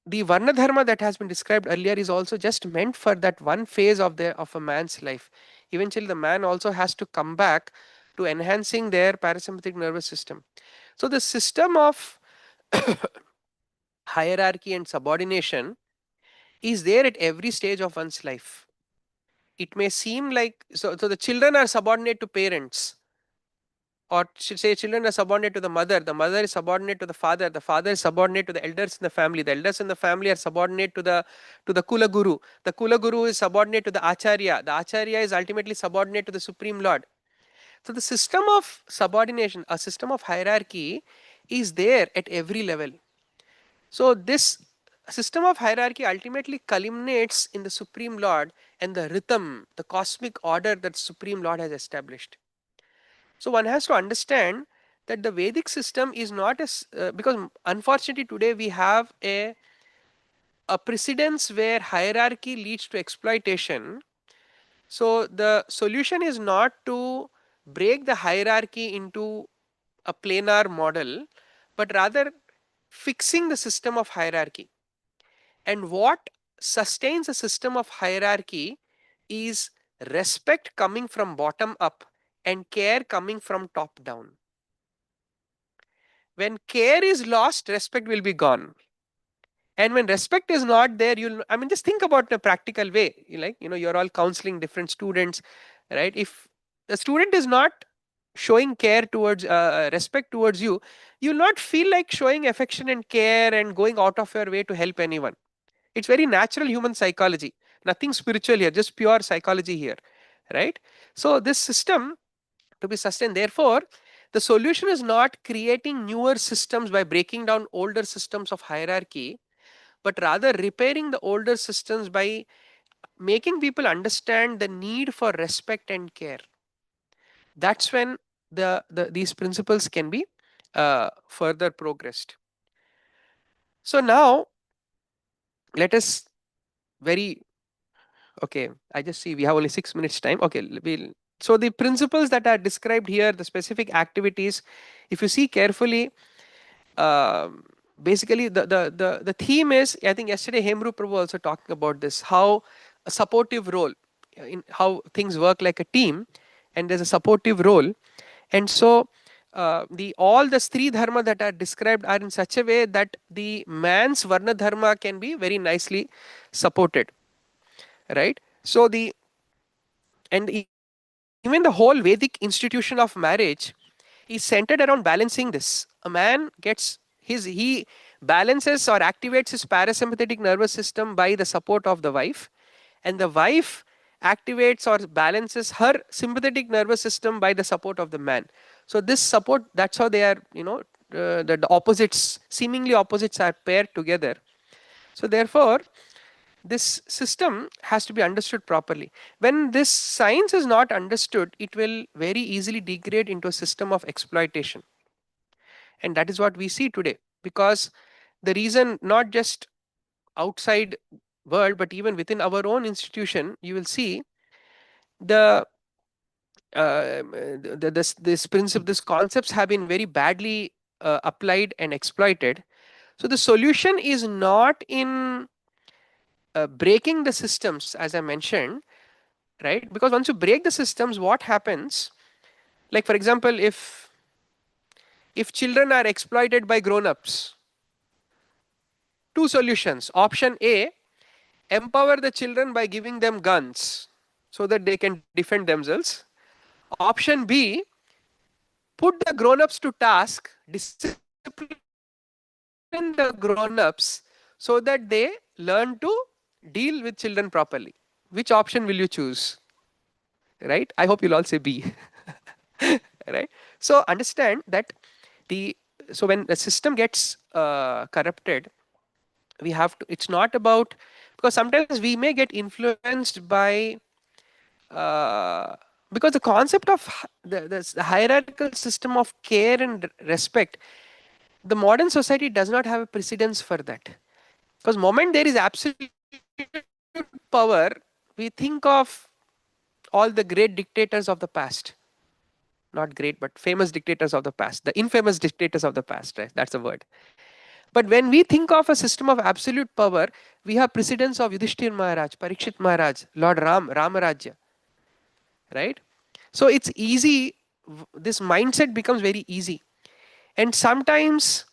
varna dharma that has been described earlier is also just meant for that one phase of a man's life. Eventually the man also has to come back to enhancing their parasympathetic nervous system. So the system of hierarchy and subordination is there at every stage of one's life. It may seem like, so the children are subordinate to parents, or should say children are subordinate to the mother is subordinate to the father is subordinate to the elders in the elders in the family are subordinate to the kula guru is subordinate to the acharya is ultimately subordinate to the supreme lord. So the system of subordination, a system of hierarchy, is there at every level. So this system of hierarchy ultimately culminates in the supreme lord and the rhythm, the cosmic order that supreme lord has established. So one has to understand that the Vedic system is not as because unfortunately today we have a precedence where hierarchy leads to exploitation. So the solution is not to break the hierarchy into a planar model, but rather fixing the system of hierarchy. And what sustains a system of hierarchy is respect coming from bottom up and care coming from top down. When care is lost, respect will be gone. And when respect is not there, just think about a practical way. You're all counseling different students, right? If the student is not showing care towards respect towards you, you'll not feel like showing affection and care and going out of your way to help anyone. It's very natural human psychology, nothing spiritual here, just pure psychology here, right? So this system to be sustained, therefore the solution is not creating newer systems by breaking down older systems of hierarchy, but rather repairing the older systems by making people understand the need for respect and care. That's when these principles can be further progressed. So now let us very okay, I just see we have only 6 minutes time. Okay, so the principles that are described here, the specific activities, if you see carefully, um, basically the theme is, I think yesterday Hemru Prabhu also talking about this, how a supportive role, in how things work like a team, and there's a supportive role. And so the all the stri dharma that are described are in such a way that the man's varna dharma can be very nicely supported, right? So the and even the whole Vedic institution of marriage is centered around balancing this. A man gets he balances or activates his parasympathetic nervous system by the support of the wife, and the wife activates or balances her sympathetic nervous system by the support of the man. So this support, that's how they are, the opposites, seemingly opposites, are paired together. So therefore, this system has to be understood properly. When this science is not understood, it will very easily degrade into a system of exploitation. And that is what we see today. Because the reason, not just outside world, but even within our own institution, you will see the this principle, this concepts have been very badly applied and exploited. So the solution is not in breaking the systems, as I mentioned, right? Because once you break the systems, what happens? Like for example, if children are exploited by grown-ups, two solutions. Option A: empower the children by giving them guns so that they can defend themselves. Option B: put the grown-ups to task, discipline the grown-ups so that they learn to deal with children properly. Which option will you choose? Right? I hope you'll all say B. Right? So understand that the so when the system gets corrupted, we have to, it's not about, because sometimes we may get influenced by uh, because the concept of the hierarchical system of care and respect, the modern society does not have a precedence for that. Because moment there is absolute power, we think of all the great dictators of the past, not great but famous dictators of the past, the infamous dictators of the past, right? That's the word. But when we think of a system of absolute power, we have precedents of Yudhishthir Maharaj, Parikshit Maharaj, Lord Ram, Ramarajya, right? So it's easy, this mindset becomes very easy. And sometimes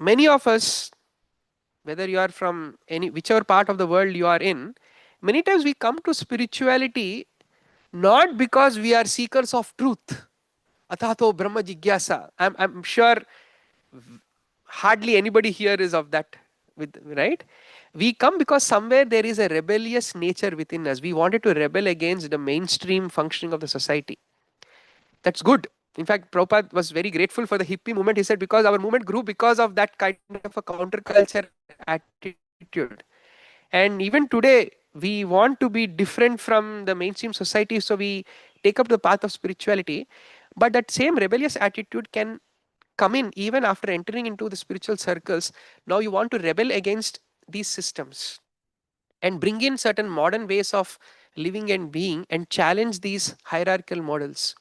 many of us, whether you are from any whichever part of the world you are in, many times we come to spirituality not because we are seekers of truth. Atato Brahma Jigyasa. I'm sure hardly anybody here is of that, with, right? We come because somewhere there is a rebellious nature within us. We wanted to rebel against the mainstream functioning of the society. That's good. In fact, Prabhupada was very grateful for the hippie movement. He said, because our movement grew because of that kind of a counterculture attitude. And even today, we want to be different from the mainstream society, so we take up the path of spirituality. But that same rebellious attitude can come in even after entering into the spiritual circles. Now you want to rebel against these systems and bring in certain modern ways of living and being and challenge these hierarchical models.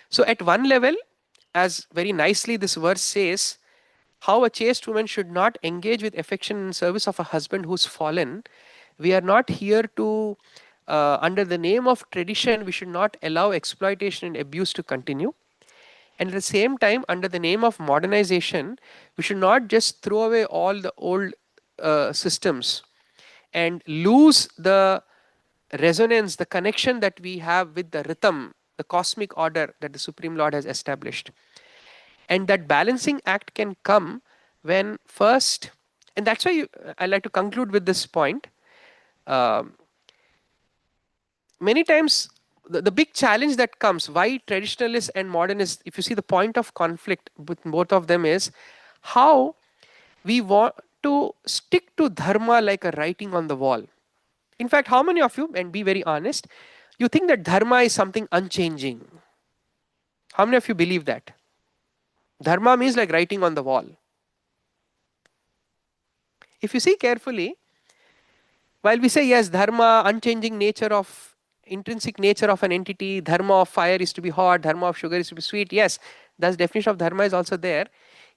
So, at one level, as very nicely this verse says, how a chaste woman should not engage with affection in service of a husband who's fallen. We are not here to, under the name of tradition, we should not allow exploitation and abuse to continue. And at the same time, under the name of modernization, we should not just throw away all the old systems and lose the resonance, the connection that we have with the rhythm, the cosmic order that the Supreme Lord has established. And that balancing act can come when first, and that's why I like to conclude with this point. Um, Many times, the big challenge that comes, why traditionalists and modernists, if you see the point of conflict with both of them, is how we want to stick to dharma like a writing on the wall. In fact, how many of you, and be very honest, you think that dharma is something unchanging? How many of you believe that? Dharma means like writing on the wall. If you see carefully, while we say yes, dharma, unchanging nature of, intrinsic nature of an entity, dharma of fire is to be hot, dharma of sugar is to be sweet, yes, thus definition of dharma is also there.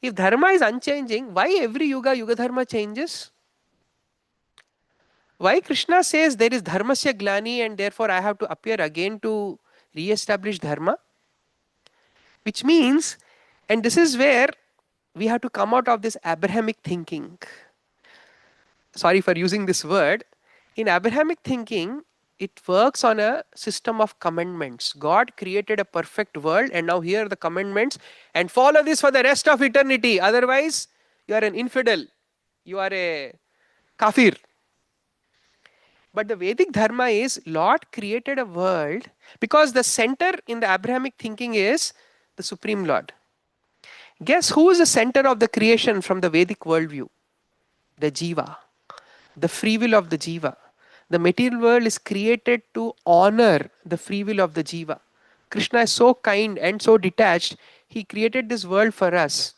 If dharma is unchanging, why every yuga dharma changes? Why Krishna says there is dharmasya glani and therefore I have to appear again to re-establish dharma? Which means, and this is where we have to come out of this Abrahamic thinking. Sorry for using this word. In Abrahamic thinking, it works on a system of commandments. God created a perfect world, and now here are the commandments, and follow this for the rest of eternity. Otherwise, you are an infidel, you are a kafir. But the Vedic Dharma is Lord created a world because the center in the Abrahamic thinking is the Supreme Lord. Guess who is the center of the creation from the Vedic worldview? The Jiva, the free will of the Jiva. The material world is created to honor the free will of the Jiva. Krishna is so kind and so detached, he created this world for us.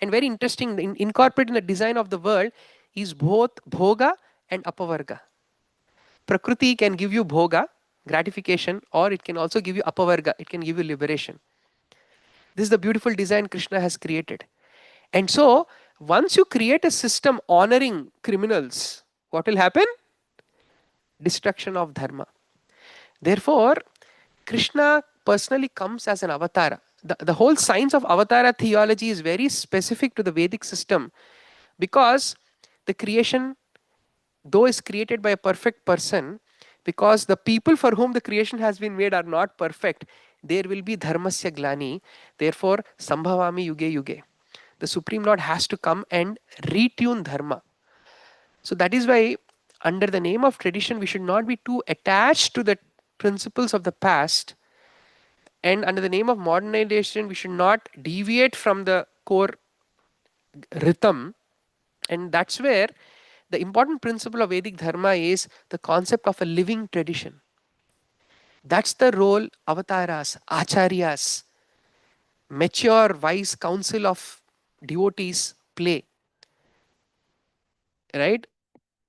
And very interesting, incorporated in the design of the world is both bhoga and apavarga. Prakriti can give you bhoga, gratification, or it can also give you apavarga, it can give you liberation. This is the beautiful design Krishna has created. And so, once you create a system honoring criminals, what will happen? Destruction of dharma. Therefore, Krishna personally comes as an avatar. The whole science of avatara theology is very specific to the Vedic system because the creation, though is created by a perfect person, because the people for whom the creation has been made are not perfect, there will be dharmasya glani. Therefore, sambhavami yuge yuge. The Supreme Lord has to come and retune dharma. So that is why, under the name of tradition, we should not be too attached to the principles of the past. And under the name of modernization, we should not deviate from the core rhythm. And that's where the important principle of Vedic Dharma is the concept of a living tradition. That's the role avatars, acharyas, mature, wise council of devotees play, right?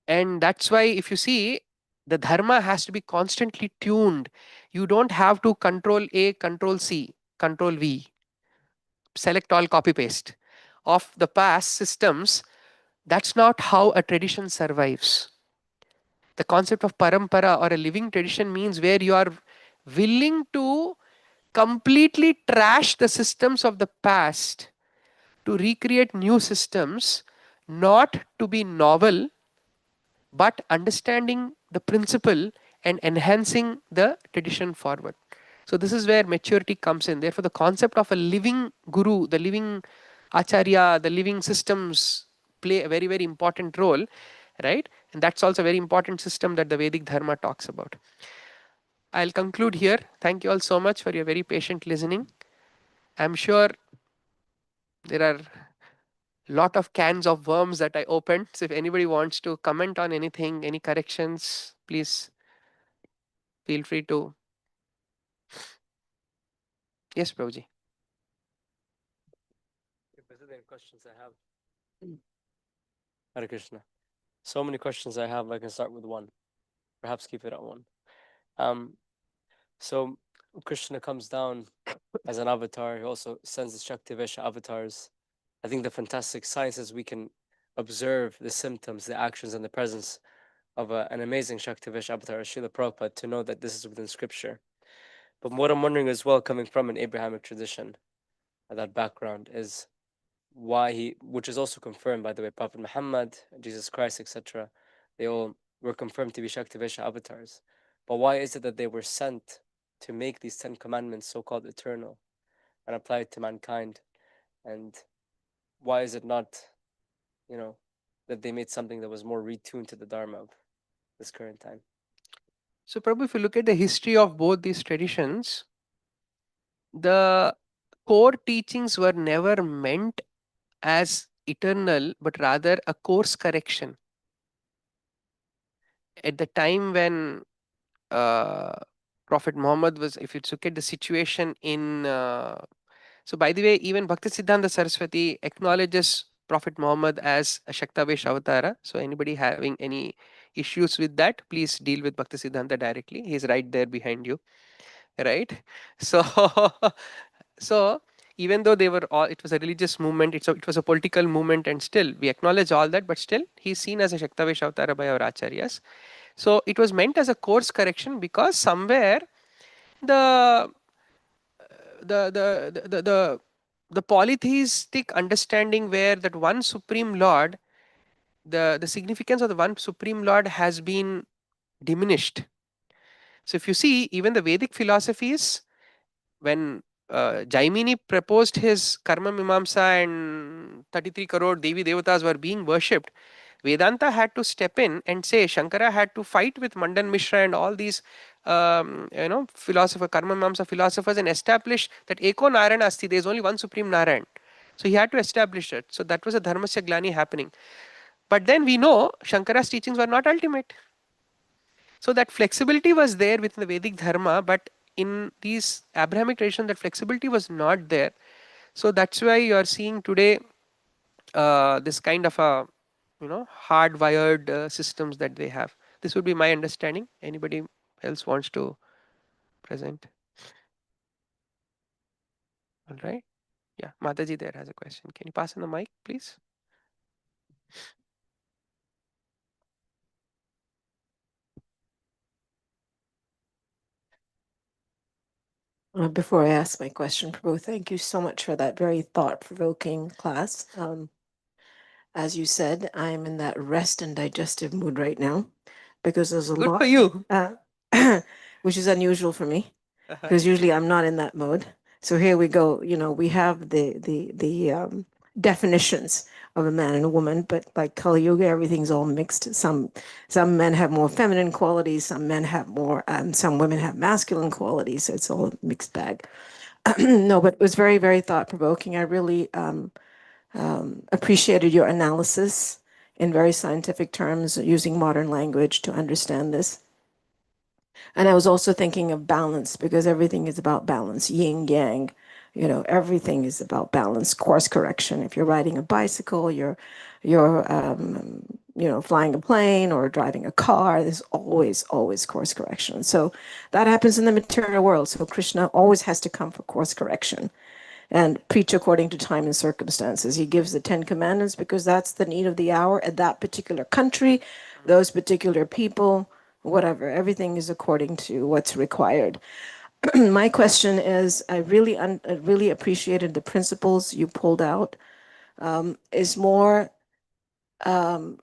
And that's why, if you see, the dharma has to be constantly tuned. You don't have to control A, control C, control V, select all, copy paste of the past systems. That's not how a tradition survives. The concept of parampara or a living tradition means where you are willing to completely trash the systems of the past to recreate new systems, not to be novel, but understanding the principle and enhancing the tradition forward. So, this is where maturity comes in. Therefore, the concept of a living guru, the living acharya, the living systems play a very, very important role, right? And that's also a very important system that the Vedic Dharma talks about. I'll conclude here. Thank you all so much for your very patient listening. I'm sure there are lot of cans of worms that I opened. So if anybody wants to comment on anything, any corrections, please feel free to. Yes, Prabhuji. If there's any questions I have, Hare Krishna. So many questions I have. I can start with one. Perhaps keep it at one. Um, so Krishna comes down as an avatar. He also sends the Shaktivesh avatars. I think the fantastic science is we can observe the symptoms, the actions, and the presence of an amazing Shaktivesh avatar, Srila Prabhupada, to know that this is within scripture. But what I'm wondering as well, coming from an Abrahamic tradition, that background is why he, which is also confirmed by the way, Prophet Muhammad, Jesus Christ, etc., they all were confirmed to be Shaktivesh avatars. But why is it that they were sent to make these 10 commandments so called eternal and apply it to mankind? And why is it not, you know, that they made something that was more retuned to the Dharma of this current time? So, Prabhu, if you look at the history of both these traditions, the core teachings were never meant as eternal, but rather a course correction. At the time when uh, Prophet Muhammad was, if you look at the situation in, so by the way, even Bhaktisiddhanta Saraswati acknowledges Prophet Muhammad as a Shaktavesh Avatara. So anybody having any issues with that, please deal with Bhaktisiddhanta directly. He's right there behind you, right? So, so even though they were all, it was a religious movement, it was a political movement, and still we acknowledge all that, but still he's seen as a Shaktavesh Avatara by our acharyas. So it was meant as a course correction because somewhere the the polytheistic understanding where that one supreme lord, the significance of the one supreme lord has been diminished. So if you see, even the Vedic philosophies, when Jaimini proposed his karma mimamsa and 33 crore devi devatas were being worshipped, Vedanta had to step in and say, Shankara had to fight with Mandan Mishra and all these philosopher, Karma Mamsa philosophers, and establish that Eko Narayana Asti, there is only one Supreme Narayan. So he had to establish it. So that was a Dharmasya Glani happening. But then we know Shankara's teachings were not ultimate. So that flexibility was there within the Vedic Dharma, but in these Abrahamic traditions, that flexibility was not there. So that's why you are seeing today this kind of a hardwired systems that they have. This would be my understanding. Anybody else wants to present? All right. Yeah, Mataji there has a question. Can you pass on the mic, please? Before I ask my question, Prabhu, thank you so much for that very thought-provoking class. As you said, I'm in that rest and digestive mood right now because there's a Good for lot, you. which is unusual for me because usually I'm not in that mode. So here we go. You know, we have the definitions of a man and a woman, but like Kali Yuga, everything's all mixed. Some men have more feminine qualities, some men have more, some women have masculine qualities. So it's all a mixed bag. No, but it was very, very thought provoking. I really appreciated your analysis in very scientific terms, using modern language to understand this. And I was also thinking of balance because everything is about balance, yin yang. You know, everything is about balance, course correction. If you're riding a bicycle, you're flying a plane or driving a car, there's always course correction. So that happens in the material world. So Krishna always has to come for course correction and preach according to time and circumstances. He gives the 10 commandments because that's the need of the hour at that particular country, those particular people, whatever. Everything is according to what's required. My question is, I really appreciated the principles you pulled out. Is more, I'm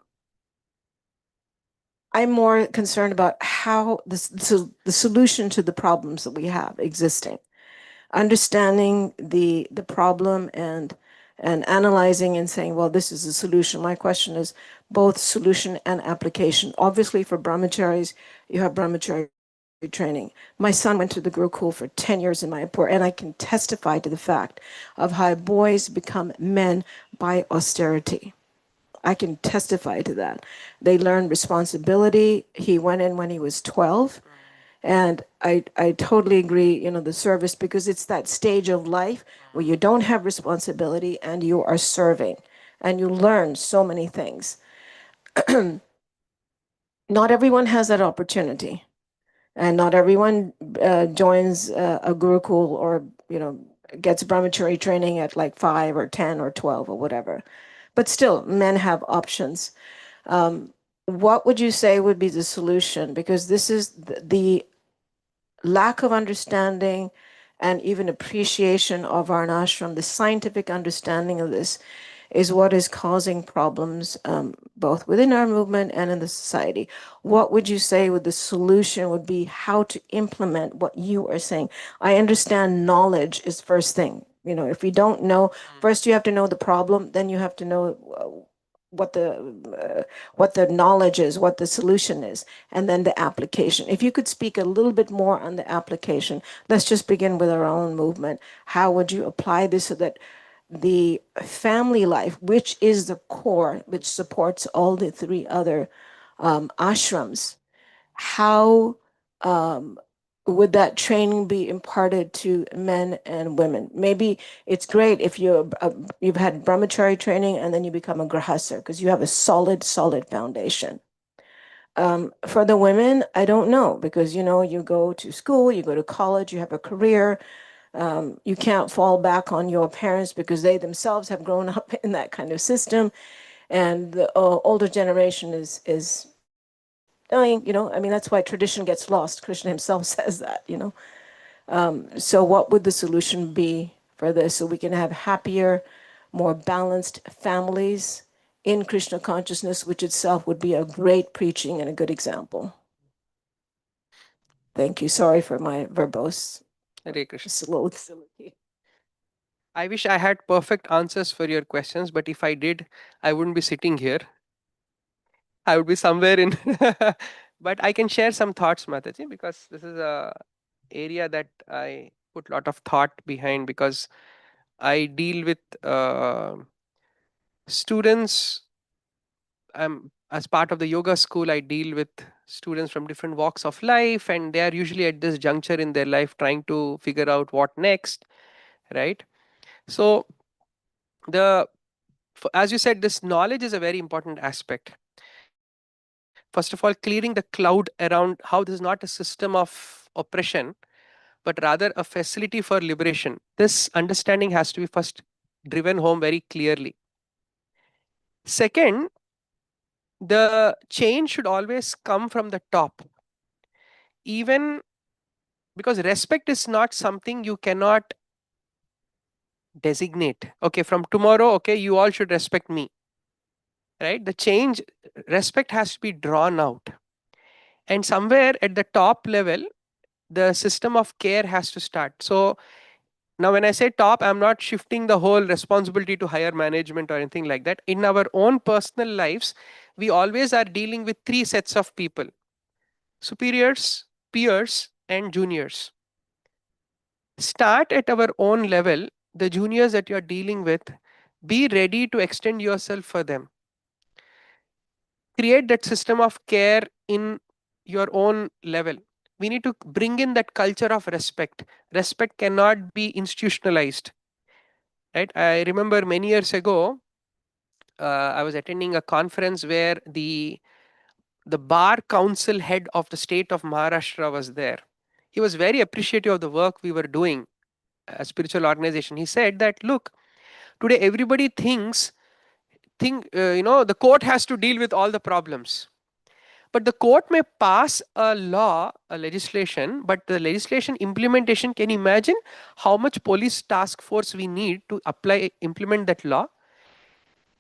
more concerned about how the solution to the problems that we have existing, understanding the problem and analyzing and saying, well, this is a solution. My question is both solution and application. Obviously, for brahmacharis, you have brahmachari training. My son went to the Gurukul for 10 years in Mayapur, and I can testify to the fact of how boys become men by austerity. I can testify to that. They learn responsibility. He went in when he was 12. And I totally agree, the service, because it's that stage of life where you don't have responsibility and you are serving and you learn so many things. Not everyone has that opportunity, and not everyone joins a Gurukul or, gets brahmachari training at like 5 or 10 or 12 or whatever. But still, men have options. What would you say would be the solution? Because this is the lack of understanding and even appreciation of our ashram, the scientific understanding of this is what is causing problems both within our movement and in the society. What would you say would the solution would be, how to implement what you are saying? I understand knowledge is first thing. If we don't know, first you have to know the problem, then you have to know what the knowledge is, what the solution is, and then the application. If you could speak a little bit more on the application, let's just begin with our own movement. How would you apply this so that the family life, which is the core, which supports all the three other ashrams, how would that training be imparted to men and women? Maybe it's great if you've had brahmachari training and then you become a grahasar because you have a solid foundation. For the women, I don't know because you go to school, you go to college, you have a career. You can't fall back on your parents because they themselves have grown up in that kind of system, and the older generation is dying. I mean, that's why tradition gets lost. Krishna himself says that. So what would the solution be for this so we can have happier, more balanced families in Krishna consciousness, which itself would be a great preaching and a good example? Thank you. Sorry for my verbose Hare Krishna. soliloquy. I wish I had perfect answers for your questions, but if I did, I wouldn't be sitting here. I would be somewhere in. But I can share some thoughts, Mataji, because this is a area that I put a lot of thought behind, because I deal with students. As part of the yoga school, I deal with students from different walks of life, and they are usually at this juncture in their life trying to figure out what next, right? So the as you said, this knowledge is a very important aspect. First of all, clearing the cloud around how this is not a system of oppression, but rather a facility for liberation. This understanding has to be first driven home very clearly. Second, the change should always come from the top, even because respect is not something you cannot designate. Okay, from tomorrow, okay, you all should respect me, right? The change, respect has to be drawn out. And somewhere at the top level, the system of care has to start. So now, when I say top, I'm not shifting the whole responsibility to higher management or anything like that. In our own personal lives, we always are dealing with three sets of people: superiors, peers, and juniors. Start at our own level, the juniors that you're dealing with, be ready to extend yourself for them. Create that system of care in your own level. We need to bring in that culture of respect. Respect cannot be institutionalized, right? I remember many years ago, I was attending a conference where the bar council head of the state of Maharashtra was there. He was very appreciative of the work we were doing, a spiritual organization. He said that, look, today everybody think the court has to deal with all the problems. But the court may pass a law, a legislation, but the legislation implementation, can you imagine how much police task force we need to apply, implement that law?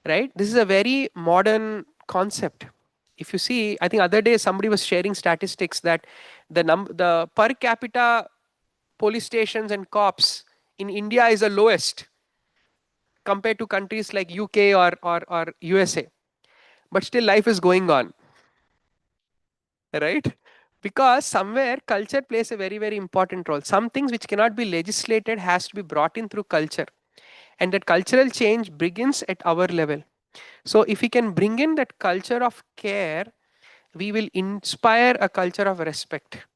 Right? This is a very modern concept. If you see, I think other day somebody was sharing statistics that the per capita police stations and cops in India is the lowest compared to countries like UK or USA. But still life is going on, right? Because somewhere culture plays a very, very important role. Some things which cannot be legislated has to be brought in through culture. And that cultural change begins at our level. So if we can bring in that culture of care, we will inspire a culture of respect.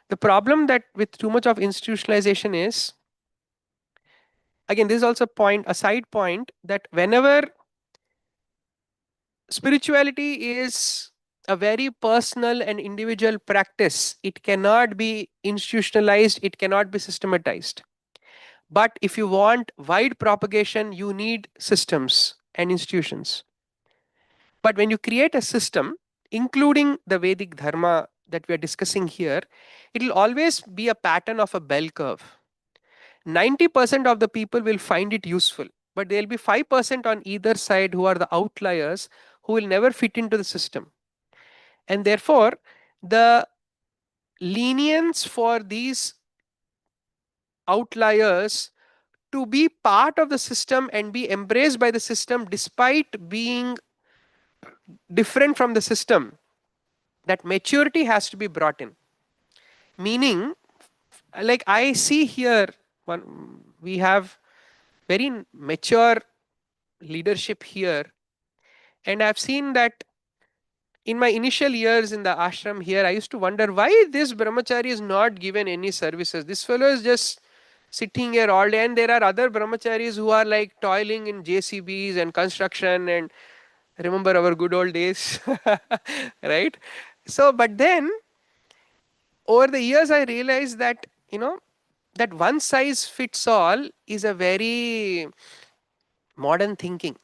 The problem that with too much of institutionalization is, again, this is also a side point, that whenever spirituality is a very personal and individual practice, it cannot be institutionalized, it cannot be systematized. But if you want wide propagation, you need systems and institutions. But when you create a system, including the Vedic Dharma that we are discussing here, it will always be a pattern of a bell curve. 90% of the people will find it useful, but there will be 5% on either side who are the outliers who will never fit into the system. And therefore, the lenience for these outliers to be part of the system and be embraced by the system despite being different from the system, that maturity has to be brought in. Meaning, like I see here, we have very mature leadership here, and I've seen that in my initial years in the ashram here, I used to wonder why this brahmachari is not given any services. This fellow is just sitting here all day, and there are other brahmacharis who are like toiling in JCBs and construction, and remember our good old days, right? So, but then over the years, I realized that, that one size fits all is a very modern thinking.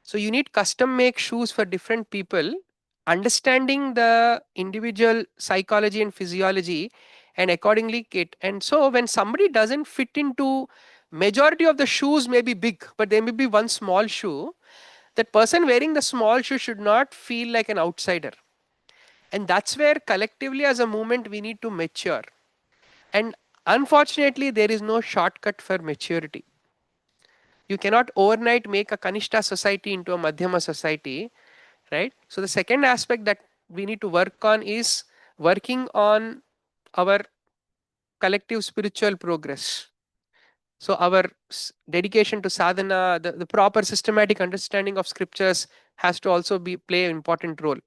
So you need custom make shoes for different people, understanding the individual psychology and physiology, and accordingly kit. And so when somebody doesn't fit into, majority of the shoes may be big, but there may be one small shoe, that person wearing the small shoe should not feel like an outsider. And that's where collectively as a movement we need to mature. And unfortunately, there is no shortcut for maturity. You cannot overnight make a Kanishta society into a Madhyama society, right? So the second aspect that we need to work on is working on our collective spiritual progress. So our dedication to sadhana, the proper systematic understanding of scriptures has to also be play an important role,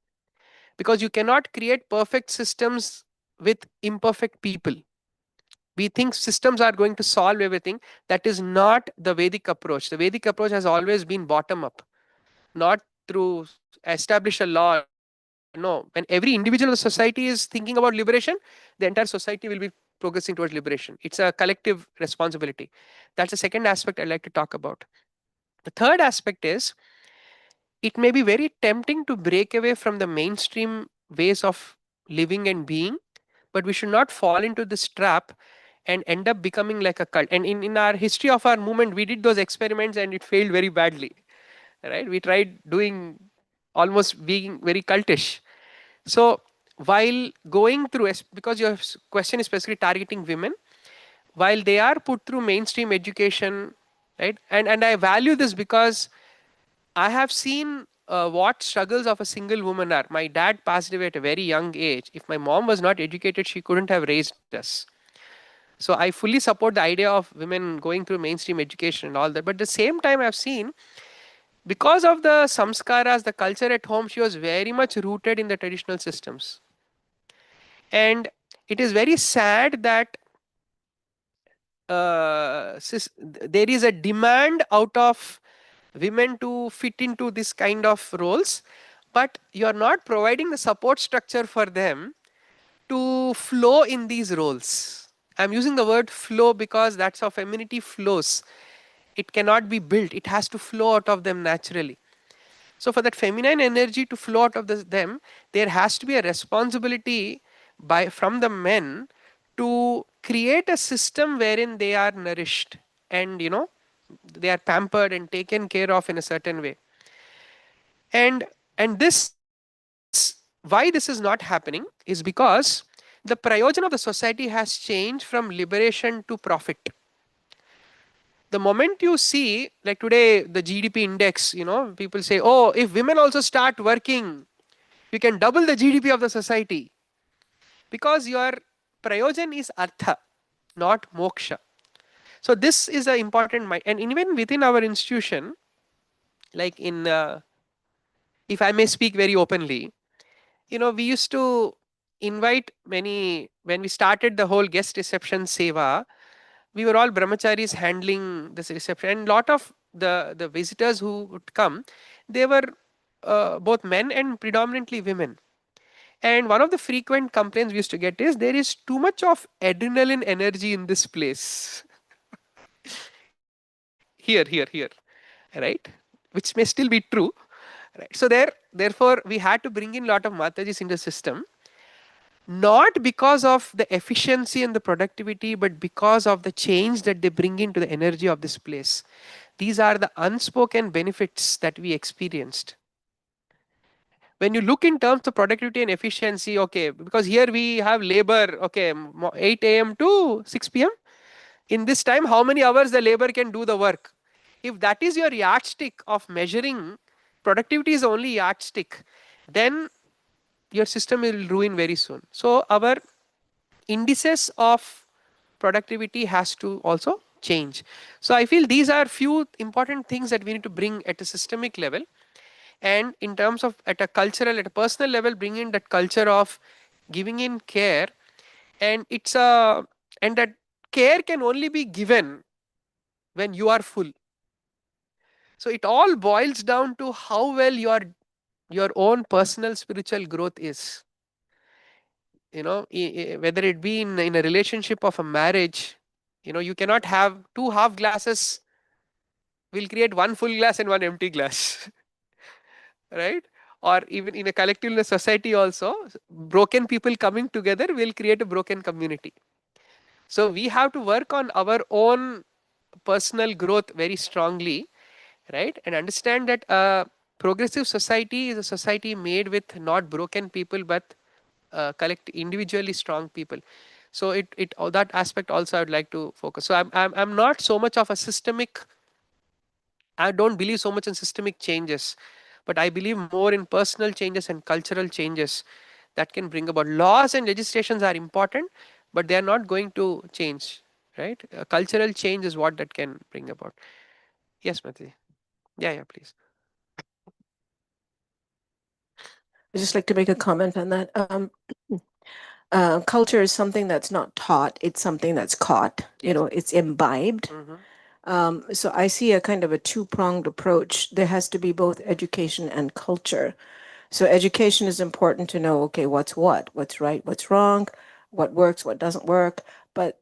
because you cannot create perfect systems with imperfect people. We think systems are going to solve everything. That is not the Vedic approach. The Vedic approach has always been bottom up, not through establish a law. No, when every individual in the society is thinking about liberation, the entire society will be progressing towards liberation. It's a collective responsibility. That's the second aspect I'd like to talk about. The third aspect is, it may be very tempting to break away from the mainstream ways of living and being, but we should not fall into this trap and end up becoming like a cult. And in our history of our movement, we did those experiments and it failed very badly, right? We tried doing almost being very cultish. So while going through, because your question is specifically targeting women, while they are put through mainstream education, right? And I value this because I have seen what struggles of a single woman are. My dad passed away at a very young age. If my mom was not educated, she couldn't have raised us. So I fully support the idea of women going through mainstream education and all that. But at the same time, I've seen, because of the samskaras, the culture at home, she was very much rooted in the traditional systems. And it is very sad that there is a demand out of women to fit into this kind of roles, but you are not providing the support structure for them to flow in these roles. I'm using the word flow because that's how femininity flows. It cannot be built, it has to flow out of them naturally. So for that feminine energy to flow out of them, there has to be a responsibility by from the men to create a system wherein they are nourished and they are pampered and taken care of in a certain way. And this, why this is not happening is because the prayojan of the society has changed from liberation to profit. The moment you see, like today, the GDP index, people say, oh, if women also start working, you can double the GDP of the society, because your prayojan is artha, not moksha. So this is an important and even within our institution, like in if I may speak very openly, we used to invite many, when we started the whole guest reception seva, we were all brahmacharis handling this reception, and lot of the visitors who would come, they were both men and predominantly women. And one of the frequent complaints we used to get is, there is too much of adrenaline energy in this place. Here, right? Which may still be true, right? So therefore we had to bring in lot of matajis in the system, not because of the efficiency and the productivity, but because of the change that they bring into the energy of this place. These are the unspoken benefits that we experienced. When you look in terms of productivity and efficiency, okay, because here we have labor, okay, 8 a.m. to 6 p.m. In this time, how many hours the labor can do the work? If that is your yardstick of measuring, productivity is only yardstick, then your system will ruin very soon. So our indices of productivity has to also change. So I feel these are few important things that we need to bring at a systemic level, and in terms of at a cultural, at a personal level, bring in that culture of giving in care. And it's a and that care can only be given when you are full. So it all boils down to how well your own personal spiritual growth is. Whether it be in a relationship of a marriage, you cannot have two half glasses, will create one full glass and one empty glass. Right? Or even in a collective, in a society also, broken people coming together will create a broken community. So we have to work on our own personal growth very strongly, right? And understand that a progressive society is a society made with not broken people, but collect individually strong people. So that aspect also I would like to focus. So I'm not so much of a systemic, I don't believe so much in systemic changes. but I believe more in personal changes and cultural changes that can bring about. Laws and legislations are important, but they are not going to change, right? Cultural change is what that can bring about. Yes, Mati. Yeah, yeah, please. I'd just like to make a comment on that. Culture is something that's not taught, it's something that's caught, Yes. it's imbibed. So I see a kind of a two-pronged approach. There has to be both education and culture. So education is important to know, okay, what's right, what's wrong, what works, what doesn't work. But,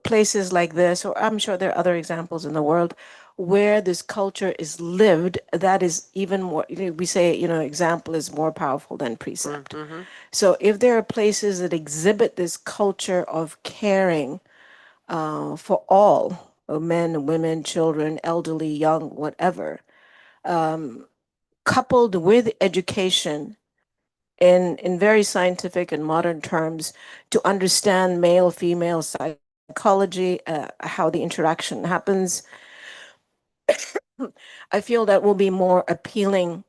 places like this, or I'm sure there are other examples in the world where this culture is lived, that is even more, we say, example is more powerful than precept. So if there are places that exhibit this culture of caring for all, men, women, children, elderly, young, whatever, coupled with education in very scientific and modern terms to understand male female psychology, how the interaction happens, I feel that will be more appealing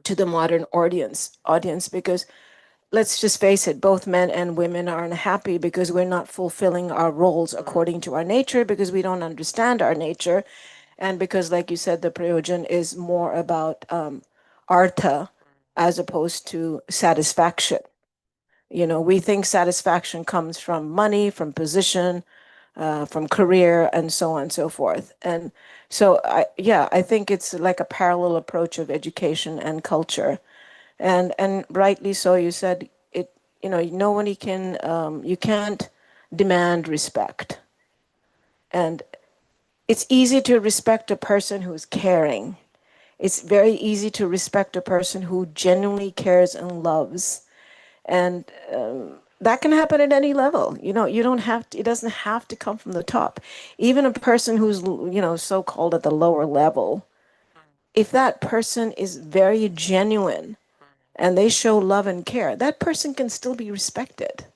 to the modern audience because let's just face it, both men and women are unhappy because we're not fulfilling our roles according to our nature, because we don't understand our nature, and because, like you said, the prayojan is more about artha as opposed to satisfaction. We think satisfaction comes from money, from position, from career, and so on and so forth. And so, I think it's like a parallel approach of education and culture. And rightly so, you said it. Nobody can. You can't demand respect, and it's easy to respect a person who's caring. It's very easy to respect a person who genuinely cares and loves, and that can happen at any level. You don't have to, it doesn't have to come from the top. Even a person who's so called at the lower level, if that person is very genuine and they show love and care, that person can still be respected.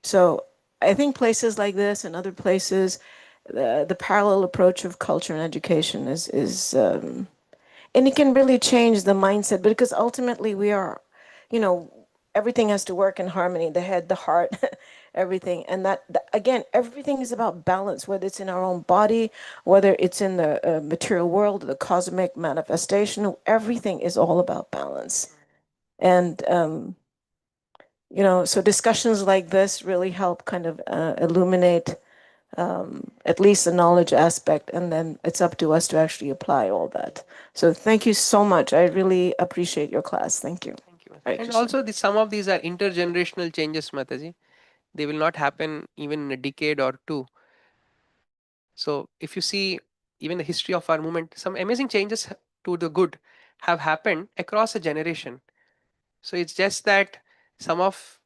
So I think places like this and other places, the parallel approach of culture and education is and it can really change the mindset, because ultimately we are, you know, everything has to work in harmony, the head, the heart, everything. And that, again, everything is about balance, whether it's in our own body, whether it's in the material world, the cosmic manifestation, everything is all about balance. And so discussions like this really help kind of illuminate at least the knowledge aspect, and then it's up to us to actually apply all that. So thank you so much. I really appreciate your class. Thank you. Thank you. Hare And Krishna. also, some of these are intergenerational changes, Mataji. They will not happen even in a decade or two. So if you see even the history of our movement, some amazing changes to the good have happened across a generation. So it's just that some of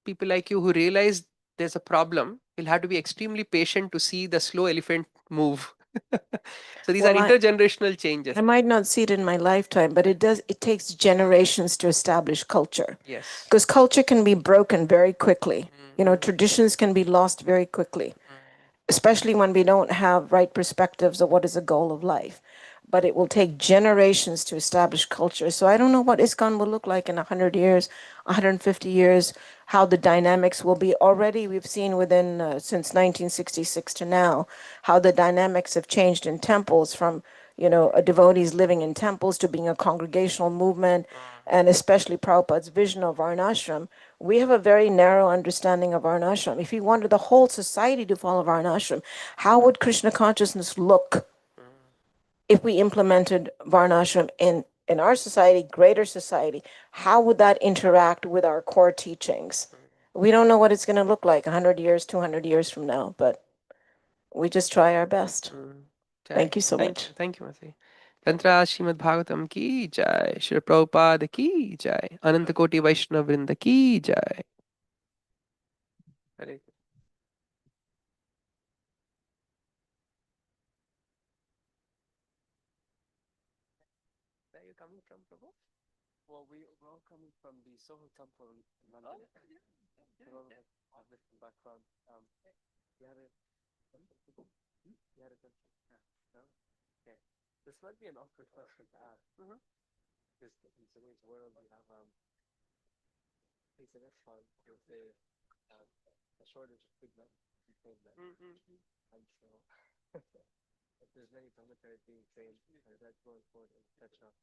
people like you who realize there's a problem will have to be extremely patient to see the slow elephant move. So these are Well, intergenerational changes. I might not see it in my lifetime, but it takes generations to establish culture. Yes. Because culture can be broken very quickly. Traditions can be lost very quickly, especially when we don't have right perspectives of what is the goal of life. But it will take generations to establish culture. So I don't know what ISKCON will look like in 100 years, 150 years, how the dynamics will be. Already we've seen within, since 1966 to now, how the dynamics have changed in temples from, devotees living in temples to being a congregational movement, and especially Prabhupada's vision of Varnashram. We have a very narrow understanding of Varnashram. If we wanted the whole society to follow Varnashram, how would Krishna consciousness look if we implemented Varnashram in our society, greater society? How would that interact with our core teachings? We don't know what it's going to look like 100 years, 200 years from now, but we just try our best. Thank you so much. Thank you, Masi. Tantra Shrimad Bhagavatam ki jai. Shri Prabhupada ki jai. Ananta Koti Vaishnava Vrinda ki jai. Hare Where are you coming from, Prabhu? Well, we're all coming from the Soho Temple in London. We're all have different background. You had a question? You had a question? No? Okay. This might be an awkward question to ask. Mhm. Because in today's world, we have things that are fun with a shortage of good men and trained men. Mm-hmm. And so, if there's many military being trained, is that going forward in such a.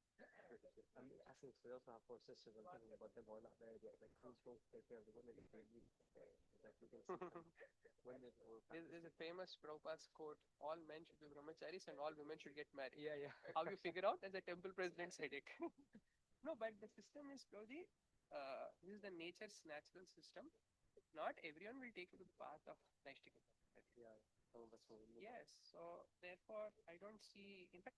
I'm asking because we also have 4 sisters. I'm thinking about them who are not married yet. Like, who's going to take care of the women if they leave? It's like, we can see some women who are There's a famous Prabhupada's quote: "All men should be brahmacharis and all women should get married." Yeah, yeah. How you figure out? As a temple president's headache. No, but the system is slowly. This is the nature's natural system. Not everyone will take you to the path of Naishtika. Yeah, some of us will. Yes, so therefore I don't see. In fact,